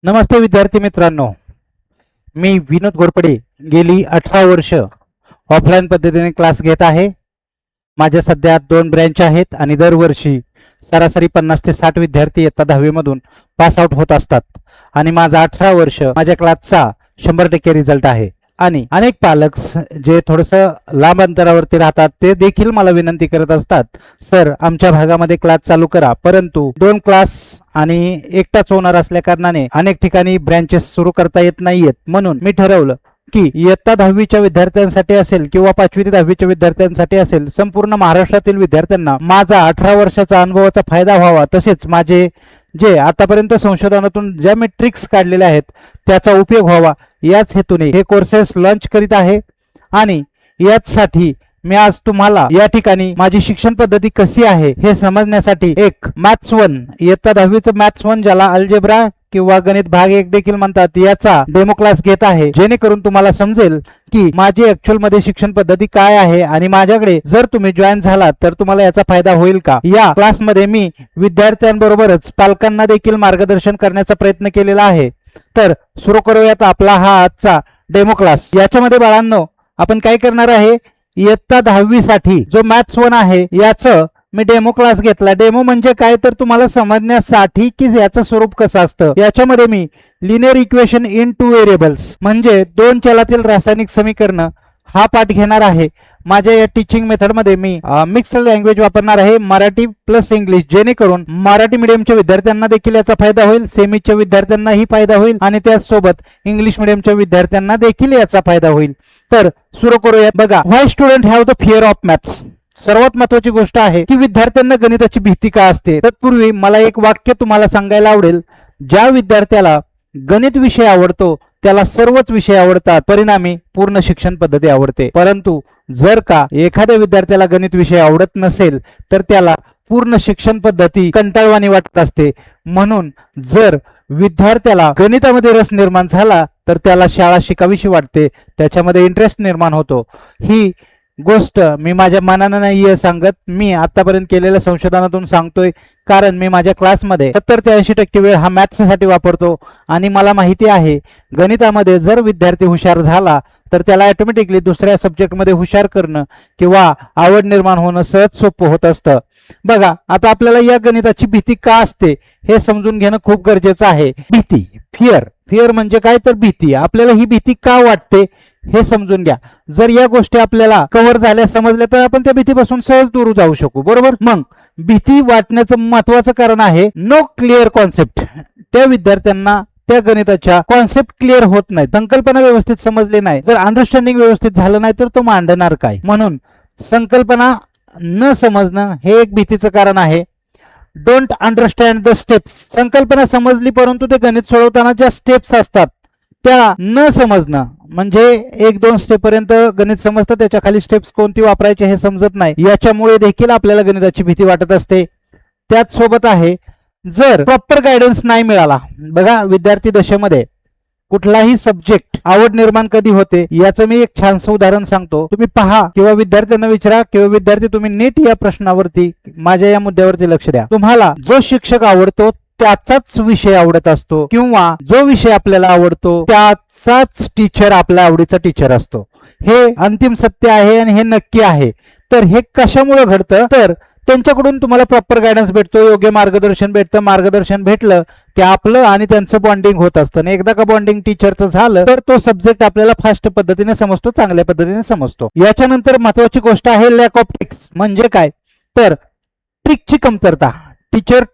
नमस्ते विद्यार्थी मित्रांनो, मी विनोद घोरपडे गेली 18 वर्ष ऑफलाईन पद्धतीने क्लास घेत आहे. माझ्या सध्या 2 ब्रँच आहेत आणि दरवर्षी सरासरी 50 ते 60 विद्यार्थी इयत्ता 10वी मधून पास आउट होत असतात आणि माझा 18 वर्ष माझ्या क्लासचा 100% रिझल्ट आहे. आणि अनेक पालक जे थोडंसं लांब अंतरावरती राहतात ते देखील मला विनंती करत असतात, सर आमच्या भागामध्ये क्लास चालू करा. परंतु 2 क्लास आणि एकटाच होणार असल्या कारणाने अनेक ठिकाणी ब्रँचेस सुरू करता येत नाहीयेत. म्हणून मी ठरवलं की इयत्ता 10वीच्या विद्यार्थ्यांसाठी असेल किंवा 5वी ते 10वीच्या विद्यार्थ्यांसाठी असेल, संपूर्ण महाराष्ट्रातील विद्यार्थ्यांना माझा 18 वर्षाचा अनुभवाचा फायदा व्हावा, तसेच माझे जे आतापर्यंत संशोधनातून ज्या मी ट्रिक्स काढलेल्या आहेत त्याचा उपयोग व्हावा, याच हेतूने हे कोर्सेस लॉन्च करीत आहे. आणि याचसाठी मी आज तुम्हाला या ठिकाणी माझी शिक्षण पद्धती कशी आहे हे समजण्यासाठी एक मॅथ्स 1 इयत्ता 10वीचं मॅथ्स 1 ज्याला अल्जेब्रा किंवा गणित भाग 1 देखील म्हणतात याचा डेमो क्लास घेत आहे, जेणेकरून तुम्हाला समजेल की माझी ऍक्च्युअल मध्ये शिक्षण पद्धती काय आहे आणि माझ्याकडे जर तुम्ही जॉईन झालात तर तुम्हाला याचा फायदा होईल का. या क्लासमध्ये मी विद्यार्थ्यांबरोबरच पालकांना देखील मार्गदर्शन करण्याचा प्रयत्न केलेला आहे. तर सुरू करूयात आपला हा आजचा डेमो क्लास. याच्यामध्ये बाळांनो आपण काय करणार आहे, इयत्ता 10वी साठी जो मॅथ्स 1 आहे याचं मी डेमो क्लास घेतला. डेमो म्हणजे काय तर तुम्हाला समजण्यासाठी की याचं स्वरूप कसं असतं. याच्यामध्ये मी लिनियर इक्वेशन इन 2 व्हेरिएबल्स म्हणजे 2 चलातील रासायनिक समीकरण हा पाठ घेणार आहे. माझ्या या टीचिंग मेथडमध्ये मी मिक्स लँग्वेज वापरणार आहे, मराठी प्लस इंग्लिश, जेणेकरून मराठी मीडियमच्या विद्यार्थ्यांना देखील याचा फायदा होईल, सेमीच्या विद्यार्थ्यांनाही फायदा होईल आणि त्याचसोबत इंग्लिश मीडियमच्या विद्यार्थ्यांना देखील याचा फायदा होईल. तर सुरू करूया. बघा, why student have the fear of maths. सर्वात महत्वाची गोष्ट आहे की विद्यार्थ्यांना गणिताची भीती का असते. तत्पूर्वी मला एक वाक्य तुम्हाला सांगायला आवडेल. ज्या विद्यार्थ्याला गणित विषय आवडतो त्याला सर्वच विषय आवडतात, परिणामी पूर्ण शिक्षण पद्धती आवडते. परंतु जर का एखाद्या विद्यार्थ्याला गणित विषय आवडत नसेल तर त्याला पूर्ण शिक्षण पद्धती कंटाळवाणी वाटत असते. म्हणून जर विद्यार्थ्याला गणितामध्ये रस निर्माण झाला तर त्याला शाळा शिकावीशी वाटते, त्याच्यामध्ये इंटरेस्ट निर्माण होतो. ही गोष्ट मी माझ्या मनानं नाही सांगत, मी आतापर्यंत केलेल्या संशोधनातून सांगतोय. कारण मी माझ्या क्लासमध्ये 70 ते 80% वेळ हा मॅथ्ससाठी वापरतो आणि मला माहिती आहे गणितामध्ये जर विद्यार्थी हुशार झाला तर त्याला ऑटोमॅटिकली दुसऱ्या सब्जेक्टमध्ये हुशार करणं किंवा आवड निर्माण होणं सहज सोपं होत असतं. बघा, आता आपल्याला या गणिताची भीती का असते हे समजून घेणं खूप गरजेचं आहे. भीती, फिअर म्हणजे काय तर भीती. आपल्याला ही भीती का वाटते हे समजून घ्या. जर या गोष्टी आपल्याला कव्हर झाल्या, समजल्या, तर आपण त्या भीतीपासून सहज दूर जाऊ शकू, बरोबर. मग भीती वाटण्याचं महत्वाचं कारण आहे नो क्लिअर कॉन्सेप्ट. त्या विद्यार्थ्यांना त्या गणिताच्या कॉन्सेप्ट क्लिअर होत नाही, संकल्पना व्यवस्थित समजली नाही. जर अंडरस्टँडिंग व्यवस्थित झालं नाही तर तो मांडणार काय. म्हणून संकल्पना न समजणं हे एक भीतीचं कारण आहे. Don't understand the steps. संकल्पना समजली परंतु ते गणित सोडवताना ज्या स्टेप्स असतात त्या न समजणं, म्हणजे 1-2 स्टेप पर्यंत गणित समजतं, त्याच्या खाली स्टेप्स कोणती वापरायची हे समजत नाही. याच्यामुळे देखील आपल्याला गणिताची भीती वाटत असते. त्याच सोबत आहे जर प्रॉपर गायडन्स नाही मिळाला. बघा, विद्यार्थी दशेमध्ये कुठलाही सब्जेक्ट आवड निर्माण कधी होते याचं मी एक छानसं उदाहरण सांगतो. तुम्ही पहा किंवा विद्यार्थ्यांना विचारा किंवा विद्यार्थी तुम्ही नीट या प्रश्नावरती, माझ्या या मुद्द्यावरती लक्ष द्या. तुम्हाला जो शिक्षक आवडतो त्याचाच विषय आवडत असतो किंवा जो विषय आपल्याला आवडतो त्याचाच टीचर आपल्या आवडीचा टीचर असतो. हे अंतिम सत्य आहे आणि हे नक्की आहे. तर हे कशामुळे घडतं, तर त्यांच्याकडून तुम्हाला प्रॉपर गायडन्स भेटतो, योग्य मार्गदर्शन भेटतं. मार्गदर्शन भेटलं की आपलं आणि त्यांचं बॉन्डिंग होत असतं. एकदा का बॉन्डिंग टीचरचं झालं तर तो सब्जेक्ट आपल्याला फास्ट पद्धतीने समजतो, चांगल्या पद्धतीने समजतो. याच्यानंतर महत्वाची गोष्ट आहे लॅक ऑफ ट्रिक्स. म्हणजे काय तर ट्रिकची कमतरता. टीचर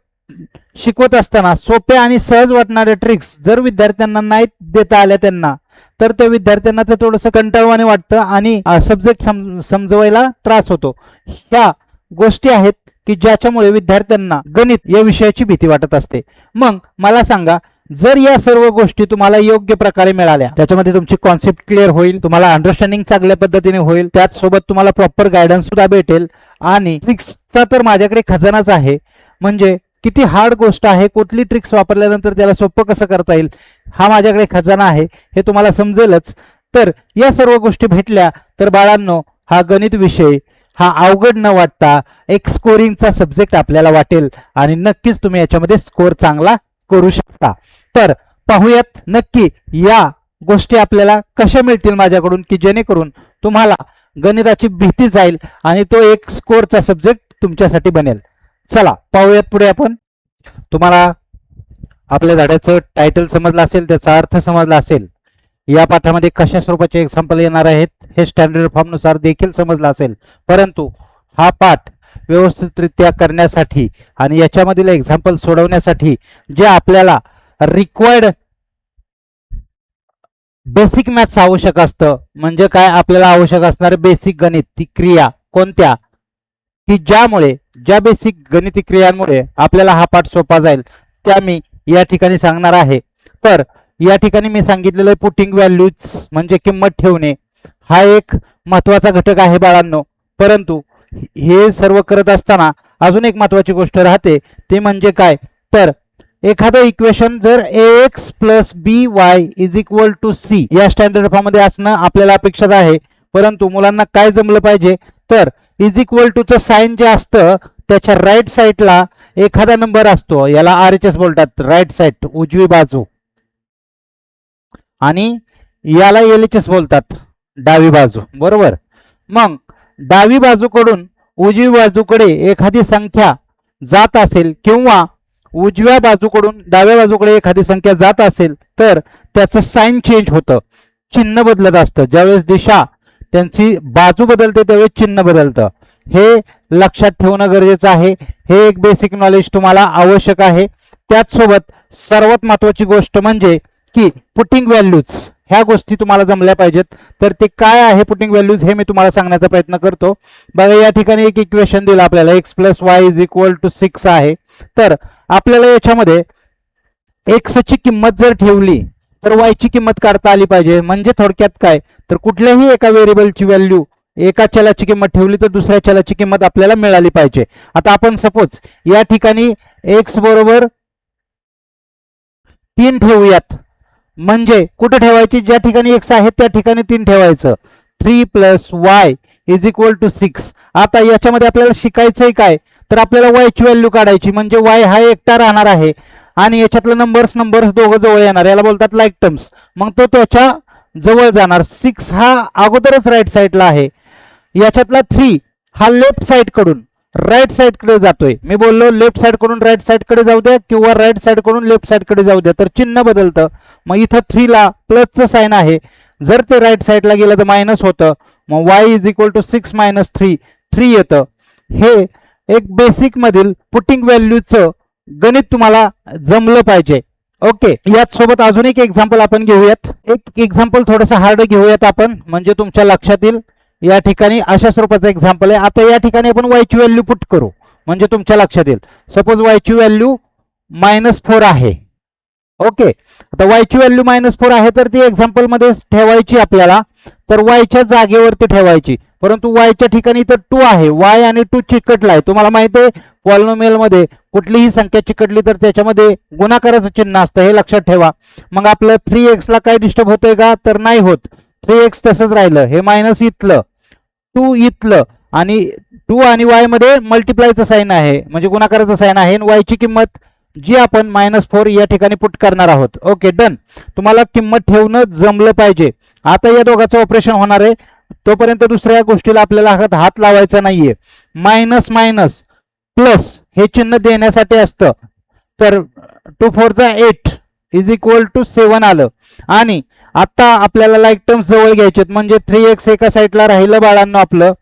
शिकवत असताना सोप्या आणि सहज वाटणाऱ्या ट्रिक्स जर विद्यार्थ्यांना नाही देता आल्या त्यांना, तर त्या विद्यार्थ्यांना ते थोडंसं कंटाळवाणे वाटतं आणि सब्जेक्ट समजवायला त्रास होतो. ह्या गोष्टी आहेत की ज्याच्यामुळे विद्यार्थ्यांना गणित या विषयाची भीती वाटत असते. मग मला सांगा, जर या सर्व गोष्टी तुम्हाला योग्य प्रकारे मिळाल्या, त्याच्यामध्ये तुमची कॉन्सेप्ट क्लिअर होईल, तुम्हाला अंडरस्टँडिंग चांगल्या पद्धतीने होईल, त्याचसोबत तुम्हाला प्रॉपर गायडन्स सुद्धा भेटेल आणि ट्रिक्सचा तर माझ्याकडे खजानाच आहे. म्हणजे किती हार्ड गोष्ट आहे, कुठली ट्रिक्स वापरल्यानंतर त्याला सोपं कसं करता येईल हा माझ्याकडे खजाना आहे, हे तुम्हाला समजेलच. तर या सर्व गोष्टी भेटल्या तर बाळांनो हा गणित विषय हा अवघड न वाटता एक स्कोरिंगचा सब्जेक्ट आपल्याला वाटेल आणि नक्कीच तुम्ही याच्यामध्ये स्कोर चांगला करू शकता. तर पाहूयात नक्की या गोष्टी आपल्याला कशा मिळतील माझ्याकडून, की जेणेकरून तुम्हाला गणिताची भीती जाईल आणि तो एक स्कोरचा सब्जेक्ट तुमच्यासाठी बनेल. चला पाहूयात पुढे आपण. तुम्हाला आपल्या धड्याचं टायटल समजलं असेल, त्याचा अर्थ समजला असेल, या पाठामध्ये कशा स्वरूपाचे एक्झाम्पल येणार आहेत हे स्टँडर्ड फॉर्म नुसार देखील समजलं असेल. परंतु हा पाठ व्यवस्थितरित्या करण्यासाठी आणि याच्यामधील एक्झाम्पल सोडवण्यासाठी जे आपल्याला रिक्वायर्ड बेसिक मॅथ्स आवश्यक असतं, म्हणजे काय, आपल्याला आवश्यक असणारे बेसिक गणित ती क्रिया कोणत्या, की ज्या बेसिक गणिती क्रियांमुळे आपल्याला हा पाठ सोपा जाईल, त्या मी या ठिकाणी सांगणार आहे. तर या ठिकाणी मी सांगितलेलं पुटिंग व्हॅल्यूज म्हणजे किंमत ठेवणे हा एक महत्वाचा घटक आहे बाळांनो. परंतु हे सर्व करत असताना अजून एक महत्वाची गोष्ट राहते, ते म्हणजे काय, तर एखादं इक्वेशन जर ax plus by is equal to c या स्टँडर्ड फॉर्म मध्ये असणं आपल्याला अपेक्षित आहे. परंतु मुलांना काय जमलं पाहिजे, तर इज इक्वल टू चं साइन जे असतं त्याच्या राईट साईडला एखादा नंबर असतो, याला RHS बोलतात, राईट साईड उजवी बाजू, आणि याला LHS बोलतात, डावी बाजू, बरोबर. मग डावी बाजूकडून उजवी बाजूकडे एखादी संख्या जात असेल किंवा उजव्या बाजूकडून डाव्या बाजूकडे एखादी संख्या जात असेल तर त्याचं साइन चेंज होतं, चिन्ह बदलत असतं. ज्यावेळेस दिशा त्यांची बाजू बदलते त्यावेळेस चिन्ह बदलतं. हे लक्षात ठेवणं गरजेचं आहे. हे एक बेसिक नॉलेज तुम्हाला आवश्यक आहे. त्याचसोबत सर्वात महत्वाची गोष्ट म्हणजे की पुटिंग व्हॅल्यूज ह्या गोष्टी तुम्हाला जमल्या पाहिजेत. तर ते काय आहे पुटिंग व्हॅल्यूज हे मी तुम्हाला सांगण्याचा प्रयत्न करतो. बघा या ठिकाणी एक इक्वेशन दिलं आपल्याला, x plus y is equal to 6 आहे. तर आपल्याला याच्यामध्ये x ची किंमत जर ठेवली तर y ची किंमत काढता आली पाहिजे. म्हणजे थोडक्यात काय, तर कुठल्याही एका व्हेरिएबलची व्हॅल्यू, एका चलाची किंमत ठेवली तर दुसऱ्या चलाची किंमत आपल्याला मिळाली पाहिजे. आता आपण सपोज या ठिकाणी x बरोबर 3 ठेवूयात. म्हणजे कुठे ठेवायची, ज्या ठिकाणी x आहे त्या ठिकाणी 3 ठेवायचं. 3 plus y is equal to 6. आता याच्यामध्ये आपल्याला शिकायचंय काय, तर आपल्याला y ची व्हॅल्यू काढायची. म्हणजे y हा एकटा राहणार आहे आणि याच्यातलं नंबर्स दोघं जवळ येणार, याला बोलतात लाईक टर्म्स. मग तो त्याच्या जवळ जाणार. 6 हा अगोदरच राईट साईडला आहे. याच्यातला 3 हा लेफ्ट साईड कडून राईट साईड कडे जातोय. मी बोललो लेफ्ट साईड कडून राईट साईड कडे जाऊ द्या किंवा राईट साईड कडून लेफ्ट साईड कडे जाऊ द्या, तर चिन्ह बदलतं. मग इथं 3 ला प्लसचं साइन आहे, जर ते राईट साईडला गेलं तर मायनस होतं. मग y is equal to 6 minus 3 येतं. हे एक बेसिक मधील पुटिंग व्हॅल्यूचं गणित तुम्हाला जमलं पाहिजे. ओके, याच सोबत अजून एक एक्झाम्पल आपण घेऊयात. एक एक्झाम्पल थोडंसं हार्ड घेऊयात आपण, म्हणजे तुमच्या लक्षात येईल. या ठिकाणी अशा स्वरूपाचं एक्झाम्पल आहे. आता या ठिकाणी आपण y ची व्हॅल्यू पुट करू म्हणजे तुमच्या लक्षात येईल. सपोज y ची व्हॅल्यू -4 आहे. ओके, आता y ची व्हॅल्यू -4 आहे तर ती एक्झाम्पल मध्ये ठेवायची आपल्याला. तर y च्या जागेवरती ठेवायची. परंतु y च्या ठिकाणी तर 2 आहे, y आणि 2 चिकटलाय. तुम्हाला माहिती आहे पॉलिनोमियल मध्ये कुठलीही संख्या चिकटली तर त्याच्यामध्ये गुणाकाराचं चिन्ह असतं, हे लक्षात ठेवा. मग आपलं 3x ला काय डिस्टर्ब होतंय का, तर नाही होत. 3x तसंच राहिलं. हे मायनस इथलं, 2 इथलं, आणि 2 आणि y मध्ये मल्टिप्लायचं साइन आहे म्हणजे गुणाकाराचं साइन आहे. y ची किंमत जी आपण -4 या ठिकाणी पुट करणार आहोत. Okay, done. तुम्हाला किंमत ठेवणं जमलं पाहिजे. आता या दोघांचं ऑपरेशन होणार आहे, तोपर्यंत दुसऱ्या गोष्टीला आपल्याला हात लावायचा नाहीये. मायनस मायनस प्लस हे चिन्ह देण्यासाठी असतं. तर 2 4 जा 8 इज इक्वल टू 7 आलं. आणि आता आपल्याला लाईक टर्म्स जवळ घ्यायचे, म्हणजे 3x एका साईडला राहिलं बाळांनो आपलं.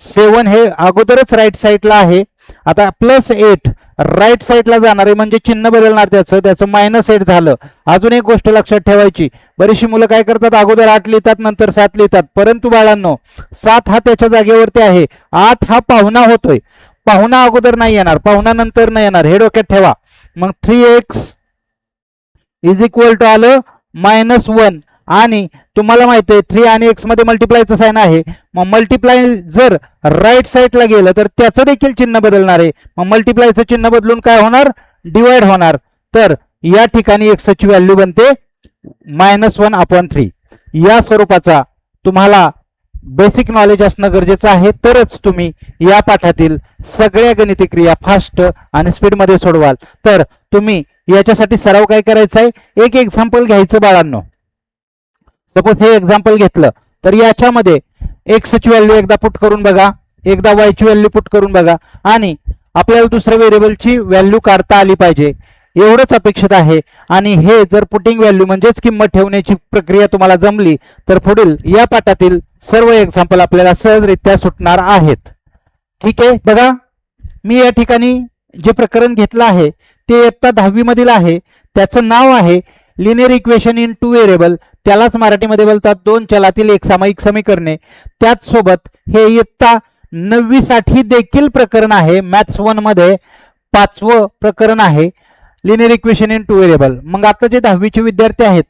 7 हे अगोदरच राईट साईडला आहे. आता +8 राईट साईडला जाणार आहे म्हणजे चिन्ह बदलणार त्याचं -8 झालं. अजून एक गोष्ट लक्षात ठेवायची, बरीचशी मुलं काय करतात, अगोदर 8 लिहितात नंतर 7 लिहितात. परंतु बाळांनो 7 हा त्याच्या जागेवरती आहे, 8 हा पाहुणा होतोय. पाहुणा अगोदर नाही येणार, पाहुणा नंतर नाही येणार, हे डोक्यात ठेवा. मग 3x इज इक्वल टू आलं -1. आणि तुम्हाला माहिती आहे 3 आणि x मध्ये मल्टिप्लायचं साइन आहे. मग मल्टिप्लाय जर राईट साईडला गेलं तर त्याचं देखील चिन्ह बदलणार आहे. मग मल्टिप्लायचं चिन्ह बदलून काय होणार, डिवाइड होणार. तर या ठिकाणी x ची व्हॅल्यू बनते -1/3. या स्वरूपाचा तुम्हाला बेसिक नॉलेज असणं गरजेचं आहे, तरच तुम्ही या पाठातील सगळ्या गणिती क्रिया फास्ट आणि स्पीड मध्ये सोडवाल. तर तुम्ही याच्यासाठी सराव काय करायचा आहे, एक एक्झाम्पल घ्यायचं बाळांनो. सपोज हे एक्झाम्पल घेतलं तर याच्यामध्ये एक्सची व्हॅल्यू एकदा पुट करून बघा, एकदा वायची व्हॅल्यू पुट करून बघा आणि आपल्याला दुसऱ्या व्हेरिएबलची व्हॅल्यू काढता आली पाहिजे एवढंच अपेक्षित आहे. आणि हे जर पुटिंग व्हॅल्यू म्हणजेच किंमत ठेवण्याची प्रक्रिया तुम्हाला जमली तर पुढील या पाठातील सर्व एक्झाम्पल आपल्याला सहजरित्या सुटणार आहेत. ठीक आहे, बघा मी या ठिकाणी जे प्रकरण घेतलं आहे ते इयत्ता 10वी मधील आहे. त्याचं नाव आहे linear equation in two variable. त्यालाच मराठीमध्ये बोलतात दोन चलातील एक सामायिक समीकरणे. त्याचसोबत हे इयत्ता 9वी साठी देखील प्रकरण आहे. मॅथ्स 1 मध्ये 5वं प्रकरण आहे linear equation in two variable. मग आता जे 10वीचे विद्यार्थी आहेत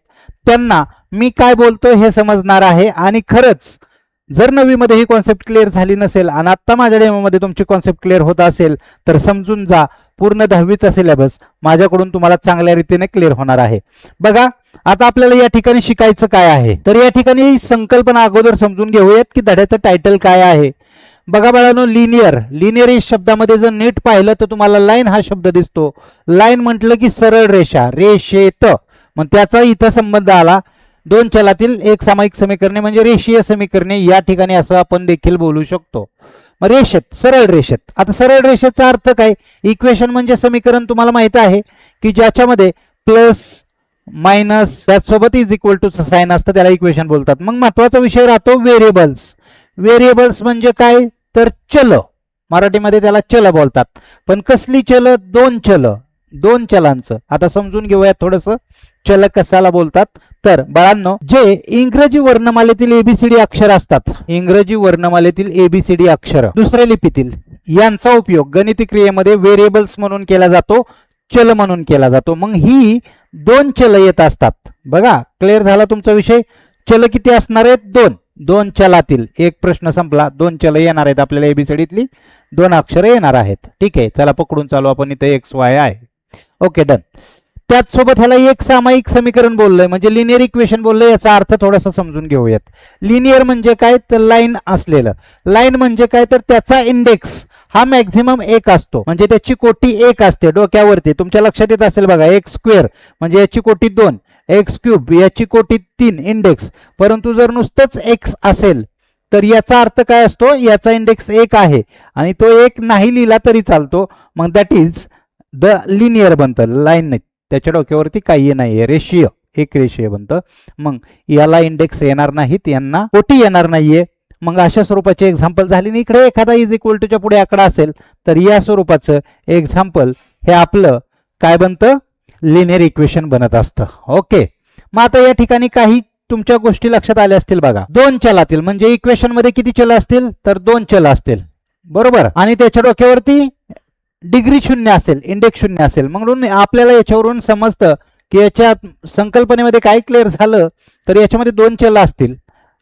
त्यांना मी काय बोलतोय हे समजणार आहे. आणि खरंच जर 9वी मध्ये ही कॉन्सेप्ट क्लिअर झाली नसेल आणि आता माझ्या डेमोमध्ये तुमची कॉन्सेप्ट क्लिअर होत असेल तर समजून जा पूर्ण 10वीचा सिलेबस माझ्याकडून तुम्हाला चांगल्या रीतीने क्लिअर होणार आहे. बघा आता आपल्याला या ठिकाणी शिकायचं काय आहे, तर या ठिकाणी संकल्पना अगोदर समजून घेऊयात की धड्याचं टायटल काय आहे. बघा बाळांनो, लिनियर या शब्दामध्ये जर नीट पाहिलं तर तुम्हाला लाईन हा शब्द दिसतो. लाईन म्हटलं की सरळ रेषा, रेषेत, मग त्याचा इथं संबंध आला. दोन चलातील एक सामायिक समीकरणे म्हणजे रेषीय समीकरणे या ठिकाणी असं आपण देखील बोलू शकतो. मग रेषेत, सरळ रेषेत. आता सरळ रेषेचा अर्थ काय, इक्वेशन म्हणजे समीकरण तुम्हाला माहित आहे की ज्याच्यामध्ये प्लस मायनस त्याचसोबत इज इक्वल टू साइन असतं त्याला इक्वेशन बोलतात. मग महत्वाचा विषय राहतो व्हेरिएबल्स. व्हेरिएबल्स म्हणजे काय तर चल, मराठीमध्ये त्याला चल बोलतात. पण कसली चल, दोन चलांचं. आता समजून घेऊया थोडस चल कशाला बोलतात. तर बाळांनो, जे इंग्रजी वर्णमालेतील एबीसीडी अक्षर असतात, इंग्रजी वर्णमालेतील एबीसीडी अक्षर दुसऱ्या लिपीतील, यांचा उपयोग गणिती क्रियेमध्ये व्हेरिएबल्स म्हणून केला जातो, चल म्हणून केला जातो. मग ही दोन चल येत असतात. बघा क्लिअर झाला तुमचा विषय. चल किती असणार आहेत, दोन चलातील एक प्रश्न संपला. दोन चल येणार आहेत आपल्याला एबीसीडीतली, दोन अक्षर येणार आहेत. ठीक आहे, चला पकडून चालू आपण. इथे एक्स वाय आहे. Okay done. त्याचसोबत ह्याला एक सामायिक समीकरण बोललंय म्हणजे लिनियर इक्वेशन बोललंय. याचा अर्थ थोडासा समजून घेऊयात. लिनियर म्हणजे काय तर लाईन असलेलं. लाईन म्हणजे काय तर त्याचा इंडेक्स हा मॅक्झिमम 1 असतो, म्हणजे त्याची कोटी 1 असते डोक्यावरती. तुमच्या लक्षात येत असेल बघा, एक्स स्क्वेअर म्हणजे याची कोटी 2, एक्स क्यूब याची कोटी 3 इंडेक्स. परंतु जर नुसतंच एक्स असेल तर याचा अर्थ काय असतो, याचा इंडेक्स 1 आहे आणि तो 1 नाही लिहिला तरी चालतो. मग दॅट इज द लिनियर बनतं, लाईन नाही. त्याच्या डोक्यावरती काही नाहीये, रेषीय, एक रेषीय बनतं. मग याला इंडेक्स येणार नाहीत, यांना कोटी येणार नाहीये. मग अशा स्वरूपाचे एक्झाम्पल झाले. आणि इकडे एखादा इज इक्वल टूच्या पुढे आकडा असेल तर या स्वरूपाचं एक्झाम्पल हे आपलं काय बनतं, लिनियर इक्वेशन बनत असतं. ओके, मग आता या ठिकाणी काही तुमच्या गोष्टी लक्षात आल्या असतील. बघा, दोन चलातील म्हणजे इक्वेशन मध्ये किती चल असतील तर 2 चल असतील, बरोबर. आणि त्याच्या डोक्यावरती डिग्री 0 असेल, इंडेक्स 0 असेल. म्हणून आपल्याला याच्यावरून समजतं की याच्या संकल्पनेमध्ये काय क्लिअर झालं तर याच्यामध्ये 2 चल असतील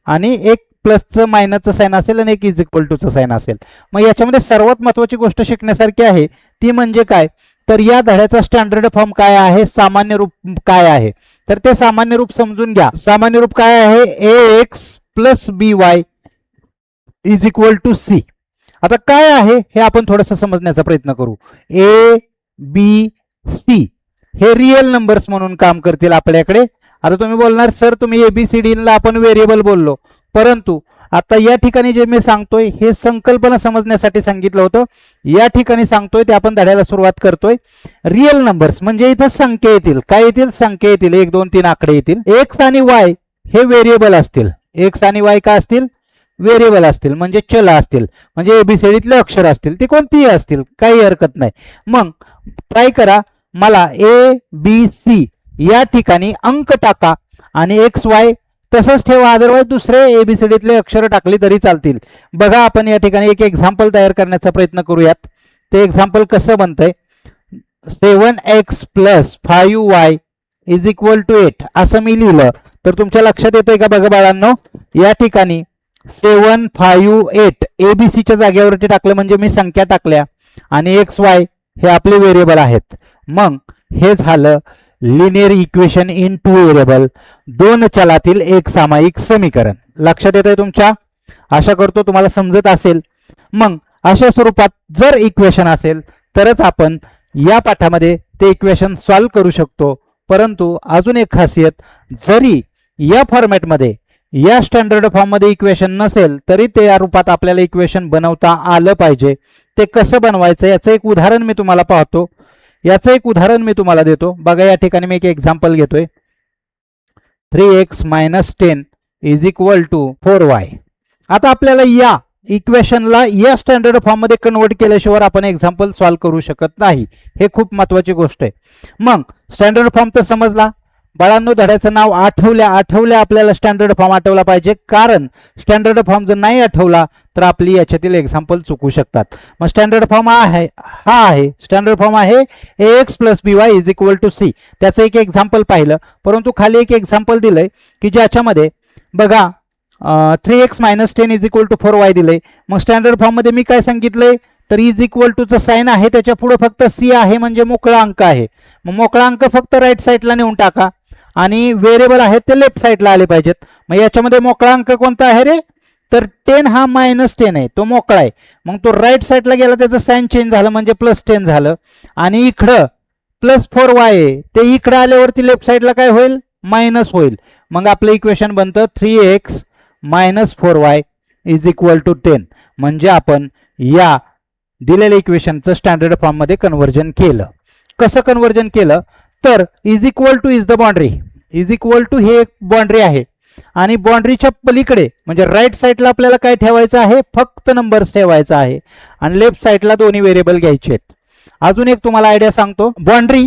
आणि एक प्लसचं मायनसचं साइन असेल आणि एक इज इक्वल टूचं साइन असेल. मग याच्यामध्ये सर्वात महत्वाची गोष्ट शिकण्यासारखी आहे ती म्हणजे काय तर या धड्याचा स्टँडर्ड फॉर्म काय आहे, सामान्य रूप काय आहे. तर ते सामान्य रूप समजून घ्या. सामान्य रूप काय आहे, A X plus B Y is equal to C. आता काय आहे हे आपण थोडंसं समजण्याचा प्रयत्न करू. ए बी सी हे रिअल नंबर्स म्हणून काम करतील आपल्याकडे. आता तुम्ही बोलणार सर तुम्ही एबीसीडी ला आपण व्हेरिएबल बोललो, परंतु आता या ठिकाणी जे मी सांगतोय हे संकल्पना समजण्यासाठी सांगितलं होतं. या ठिकाणी सांगतोय ते आपण धड्याला सुरुवात करतोय. रिअल नंबर्स म्हणजे इथं संख्या येतील. काय येतील, संख्या येतील. 1 2 3 आकडे येतील. एक्स आणि वाय हे व्हेरिएबल असतील. एक्स आणि वाय काय असतील, व्हेरिएबल असतील म्हणजे चल असतील, म्हणजे एबीसीडीतले अक्षर असतील, ते कोणतीही असतील, काही हरकत नाही. मग ट्राय करा, मला ए बी सी या ठिकाणी अंक टाका आणि एक्स वाय तसंच ठेवा, अदरवाइज दुसरे एबीसीडीतले अक्षर टाकली तरी चालतील. बघा आपण या ठिकाणी एक एक्झाम्पल तयार करण्याचा प्रयत्न करूयात. ते एक्झाम्पल कसं बनतंय, 7x plus 5y is equal to 8 असं मी लिहिलं तर तुमच्या लक्षात येतंय का बघा बाळांनो. या ठिकाणी 7 5 8 एबीसीच्या जागेवरती टाकलं म्हणजे मी संख्या टाकल्या आणि एक्स वाय हे आपले व्हेरिएबल आहेत. मग हे झालं linear equation in two variable, दोन चलातील एक सामायिक समीकरण. लक्षात येतंय तुमच्या, आशा करतो तुम्हाला समजत असेल. मग अशा स्वरूपात जर इक्वेशन असेल तरच आपण या पाठामध्ये ते इक्वेशन सॉल्व्ह करू शकतो. परंतु अजून एक खासियत, जरी या फॉर्मॅटमध्ये या स्टँडर्ड फॉर्ममध्ये इक्वेशन नसेल तरी ते या रूपात आपल्याला इक्वेशन बनवता आलं पाहिजे. ते कसं बनवायचं याचं एक उदाहरण मी तुम्हाला पाहतो, याचं एक उदाहरण मी तुम्हाला देतो. बघा या ठिकाणी मी एक एक्झाम्पल घेतोय. 3x - 10 = 4y. आता आपल्याला या इक्वेशनला या स्टँडर्ड फॉर्म मध्ये कन्वर्ट केल्याशिवाय आपण एक्झाम्पल सॉल्व्ह करू शकत नाही. हे खूप महत्वाची गोष्ट आहे. मग स्टँडर्ड फॉर्म तर समजला. बाळांनो, धड्याचं नाव आठवल्या आपल्याला स्टँडर्ड फॉर्म आठवला पाहिजे, कारण स्टँडर्ड फॉर्म जर नाही आठवला तर आपली याच्यातील एक्झाम्पल चुकू शकतात. मग स्टँडर्ड फॉर्म हा आहे स्टँडर्ड फॉर्म आहे ax + by = c. त्याचं एक एक्झाम्पल पाहिलं, परंतु खाली एक एक्झाम्पल दिलंय की ज्याच्यामध्ये बघा 3x - 10 = 4y दिलंय. मग स्टँडर्ड फॉर्म मध्ये मी काय सांगितलंय, तर = साइन आहे, त्याच्या पुढे फक्त c आहे, म्हणजे मोकळा अंक आहे. मग मोकळा अंक फक्त राईट साईडला नेऊन टाका आणि व्हेरिएबल आहेत ते लेफ्ट साईडला आले पाहिजेत. मग याच्यामध्ये मोकळा अंक कोणता आहे रे, तर 10 हा -10 आहे, तो मोकळा आहे. मग तो राईट साईडला गेला, त्याचं साइन चेंज झालं म्हणजे +10 झालं. आणि इकडं +4y आहे, ते इकडे आल्यावरती लेफ्ट साईडला काय होईल, मायनस होईल. मग आपलं इक्वेशन बनतं 3x - 4y = 10. म्हणजे आपण या दिलेल्या इक्वेशनचं स्टँडर्ड फॉर्म मध्ये कन्व्हर्जन केलं. कसं कन्व्हर्जन केलं, तर इज द बाउंड्री, हे एक बाउंड्री आहे आणि बाउंड्रीच्या पलीकडे म्हणजे राईट साईडला आपल्याला काय ठेवायचं आहे, फक्त नंबर्स ठेवायचा आहे आणि लेफ्ट साईडला दोन्ही व्हेरिएबल घ्यायचे आहेत. अजून एक तुम्हाला आयडिया सांगतो. बाउंड्री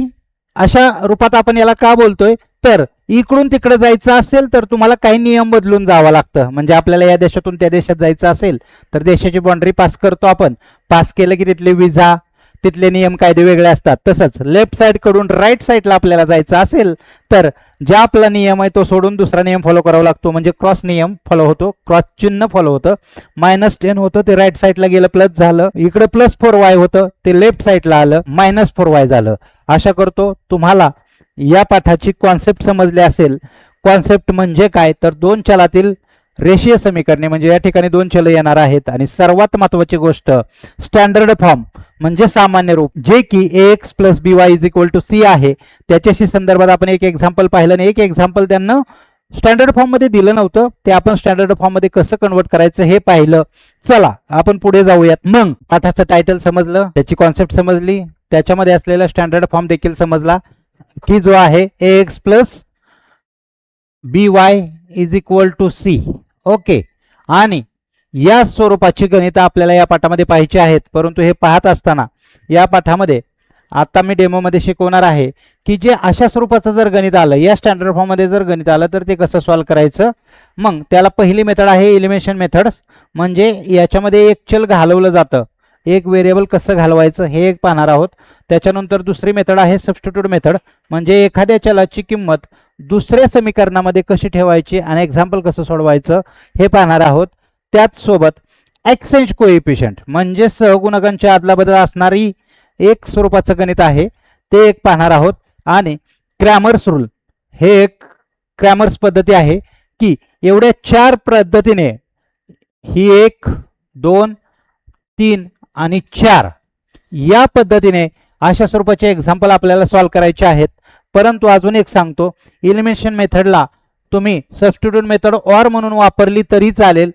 अशा रूपात आपण याला का बोलतोय, तर इकडून तिकडे जायचं असेल तर तुम्हाला काही नियम बदलून जावं लागतं. म्हणजे आपल्याला या देशातून त्या देशात जायचं असेल तर देशाची बाउंड्री पास करतो आपण. पास केलं की तिथले विजा, तिथले नियम कायदे वेगळे असतात. तसंच लेफ्ट साईड कडून राईट साईडला आपल्याला जायचं असेल तर ज्या आपला नियम आहे तो सोडून दुसरा नियम फॉलो करावा लागतो. म्हणजे क्रॉस नियम फॉलो होतो, क्रॉस चिन्ह फॉलो होतं. -10 होतं, ते राईट साईडला गेलं, प्लस झालं. इकडे +4y होतं, ते लेफ्ट साईडला आलं, -4y झालं. आशा करतो तुम्हाला या पाठाची कॉन्सेप्ट समजली असेल. कॉन्सेप्ट म्हणजे काय, तर दोन चलातील रेषीय समीकरणे, म्हणजे या ठिकाणी दोन चल येणार आहेत. आणि सर्वात महत्वाची गोष्ट स्टँडर्ड फॉर्म म्हणजे सामान्य रूप, जे की ax + by = c आहे. त्याच्याशी संदर्भात आपण एक एक्झाम्पल पाहिलं आणि एक एक्झाम्पल त्यांना स्टँडर्ड फॉर्म मध्ये दिलं नव्हतं, ते आपण स्टँडर्ड फॉर्म मध्ये कसं कन्वर्ट करायचं हे पाहिलं. चला आपण पुढे जाऊयात. मग पाठाचं टायटल समजलं, त्याची कॉन्सेप्ट समजली, त्याच्यामध्ये असलेला स्टँडर्ड फॉर्म देखील समजला की जो आहे ax + by = c. ओके. आणि या स्वरूपाची गणितं आपल्याला या पाठामध्ये पाहायची आहेत. परंतु हे पाहत असताना या पाठामध्ये आता मी डेमोमध्ये शिकवणार आहे की जे अशा स्वरूपाचं जर गणित आलं, या स्टँडर्ड फॉर्म मध्ये जर गणित आलं तर ते कसं सॉल्व्ह करायचं. मग त्याला पहिली मेथड आहे एलिमिनेशन मेथड्स, म्हणजे याच्यामध्ये एक चल घालवलं जातं, एक व्हेरिएबल कसं घालवायचं हे एक पाहणार आहोत. त्याच्यानंतर दुसरी मेथड आहे सबस्टिट्यूट मेथड, म्हणजे एखाद्या चलाची किंमत दुसऱ्या समीकरणामध्ये कशी ठेवायची आणि एक्झाम्पल कसं सोडवायचं हे पाहणार आहोत. त्याच सोबत एक्सचेंज कोएफिशियंट म्हणजे सहगुणकांच्या अदलाबदल असणारी एक स्वरूपाचं गणित आहे, ते एक पाहणार आहोत. आणि क्रॅमर्स रूल, हे एक क्रॅमर्स पद्धती आहे की एवढ्या 4 पद्धतीने ही 1, 2, 3 आणि 4 या पद्धतीने अशा स्वरूपाचे एक्झाम्पल आपल्याला सॉल्व्ह करायचे आहेत. परंतु अजून एक सांगतो, एलिमिनेशन मेथडला तुम्ही सबस्टिट्यूट मेथड ऑर म्हणून वापरली तरी चालेल.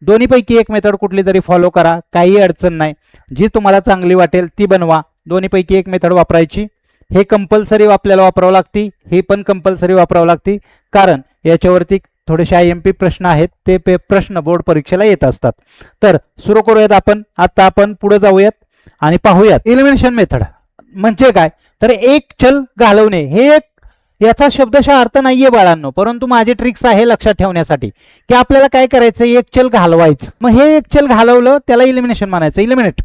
दोन्हीपैकी एक मेथड कुठली तरी फॉलो करा, काही अडचण नाही. जी तुम्हाला चांगली वाटेल ती बनवा. दोन्हीपैकी एक मेथड वापरायची. हे कंपल्सरी आपल्याला वापरावं लागते, हे पण कंपल्सरी वापरावं लागते, कारण याच्यावरती थोडेसे IMP प्रश्न आहेत, ते प्रश्न बोर्ड परीक्षेला येत असतात. तर सुरू करूयात आपण. आता आपण पुढे जाऊयात आणि पाहूयात एलिमिनेशन मेथड म्हणजे काय. तर एक चल घालवणे हे एक याचा शब्दशः अर्थ नाहीये बाळांनो, परंतु माझी ट्रिक्स आहे लक्षात ठेवण्यासाठी की आपल्याला काय करायचं, एक चल घालवायचं. मग हे एक चल घालवलं त्याला इलिमिनेशन म्हणायचं. इलिमिनेट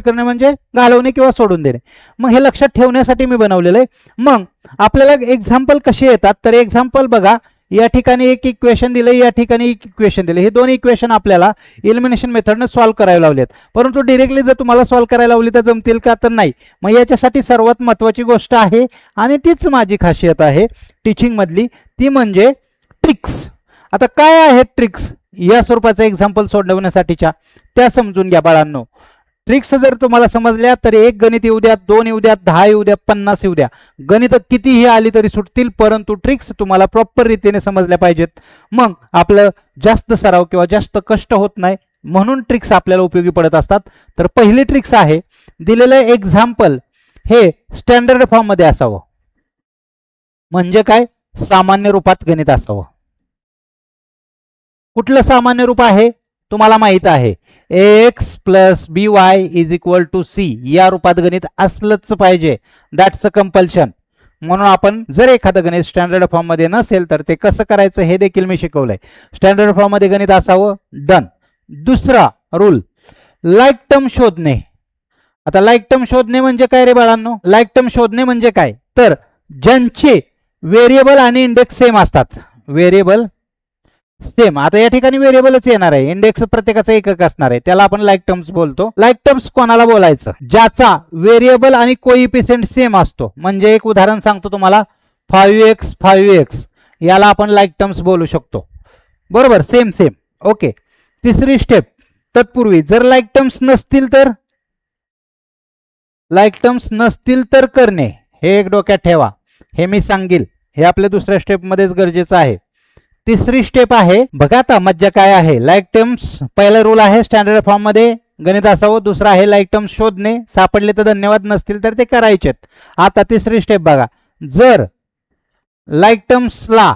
करणे म्हणजे घालवणे किंवा सोडून देणे. मग हे लक्षात ठेवण्यासाठी मी बनवलेलं आहे. मग आपल्याला एक्झाम्पल कसे येतात, तर एक्झाम्पल बघा, या ठिकाणी एक इक्वेशन दिले, या ठिकाणी एक इक्वेशन दिले. हे दोन इक्वेशन आपल्याला एलिमिनेशन मेथडने सॉल्व्ह करायला लावलेत. परंतु डायरेक्टली जर तुम्हाला सॉल्व्ह करायला लावली तर जमतील का, तर नाही. मग याच्यासाठी सर्वात महत्त्वाची गोष्ट आहे आणि तीच माझी खासियत आहे टीचिंग मधली, ती म्हणजे ट्रिक्स. आता काय आहेत ट्रिक्स या स्वरूपाचा एक्झाम्पल सोडवण्यासाठीच्या, त्या समजून घ्या बाळांनो. ट्रिक्स जर तुम्हाला समजल्या तर एक गणित येऊ द्या, 2 येऊ द्या, 10 येऊ द्या, 50 येऊ द्या, गणित कितीही आली तरी सुटतील, परंतु ट्रिक्स तुम्हाला प्रॉपर रीतीने समजल्या पाहिजेत. मग आपलं जास्त सराव किंवा जास्त कष्ट होत नाही, म्हणून ट्रिक्स आपल्याला उपयोगी पडत असतात. तर पहिली ट्रिक्स आहे, दिलेलं एक्झाम्पल हे स्टँडर्ड फॉर्म मध्ये असावं. म्हणजे काय? सामान्य रूपात गणित असावं. कुठलं सामान्य रूप आहे? तुम्हाला माहित आहे, x plus B Y is equal to c, या रूपात गणित असलंच पाहिजे. That's a compulsion. म्हणून आपण जर एखादं गणित स्टँडर्ड फॉर्म मध्ये नसेल तर ते कसं करायचं हे देखील मी शिकवलंय. स्टँडर्ड फॉर्म मध्ये गणित असावं. डन. दुसरा रूल, लाईक टर्म शोधणे. आता लाईक टर्म शोधणे म्हणजे काय रे बाळांनो? लाईक टर्म शोधणे म्हणजे काय? तर ज्यांचे व्हेरिएबल आणि इंडेक्स सेम असतात. Variable same. आता या ठिकाणी व्हेरिएबलच येणार आहे, इंडेक्स प्रत्येकाचा एकक असणार आहे, त्याला आपण लाईक टर्म्स बोलतो. लाईक टर्म्स कोणाला बोलायचं? ज्याचा व्हेरिएबल आणि कोइफिशियंट सेम असतो. म्हणजे एक उदाहरण सांगतो तुम्हाला, 5x 5x, याला आपण लाईक टर्म्स बोलू शकतो. बरोबर, सेम सेम. ओके. तिसरी स्टेप, तत्पूर्वी जर लाईक टर्म्स नसतील तर, लाईक टर्म्स नसतील तर करणे, हे एक डोक्यात ठेवा. हे मी सांगेल, हे आपल्या दुसऱ्या स्टेप मध्येच गरजेचं आहे. तिसरी स्टेप आहे, बघा आता मज्जा काय आहे. लाईक टर्म्स, पहिला रूल आहे स्टँडर्ड फॉर्म मध्ये गणित असावं. दुसरा आहे लाईक टर्म्स शोधणे, सापडले तर धन्यवाद, नसतील तर ते करायचेत. आता तिसरी स्टेप बघा, जर लाईक टर्म्सला,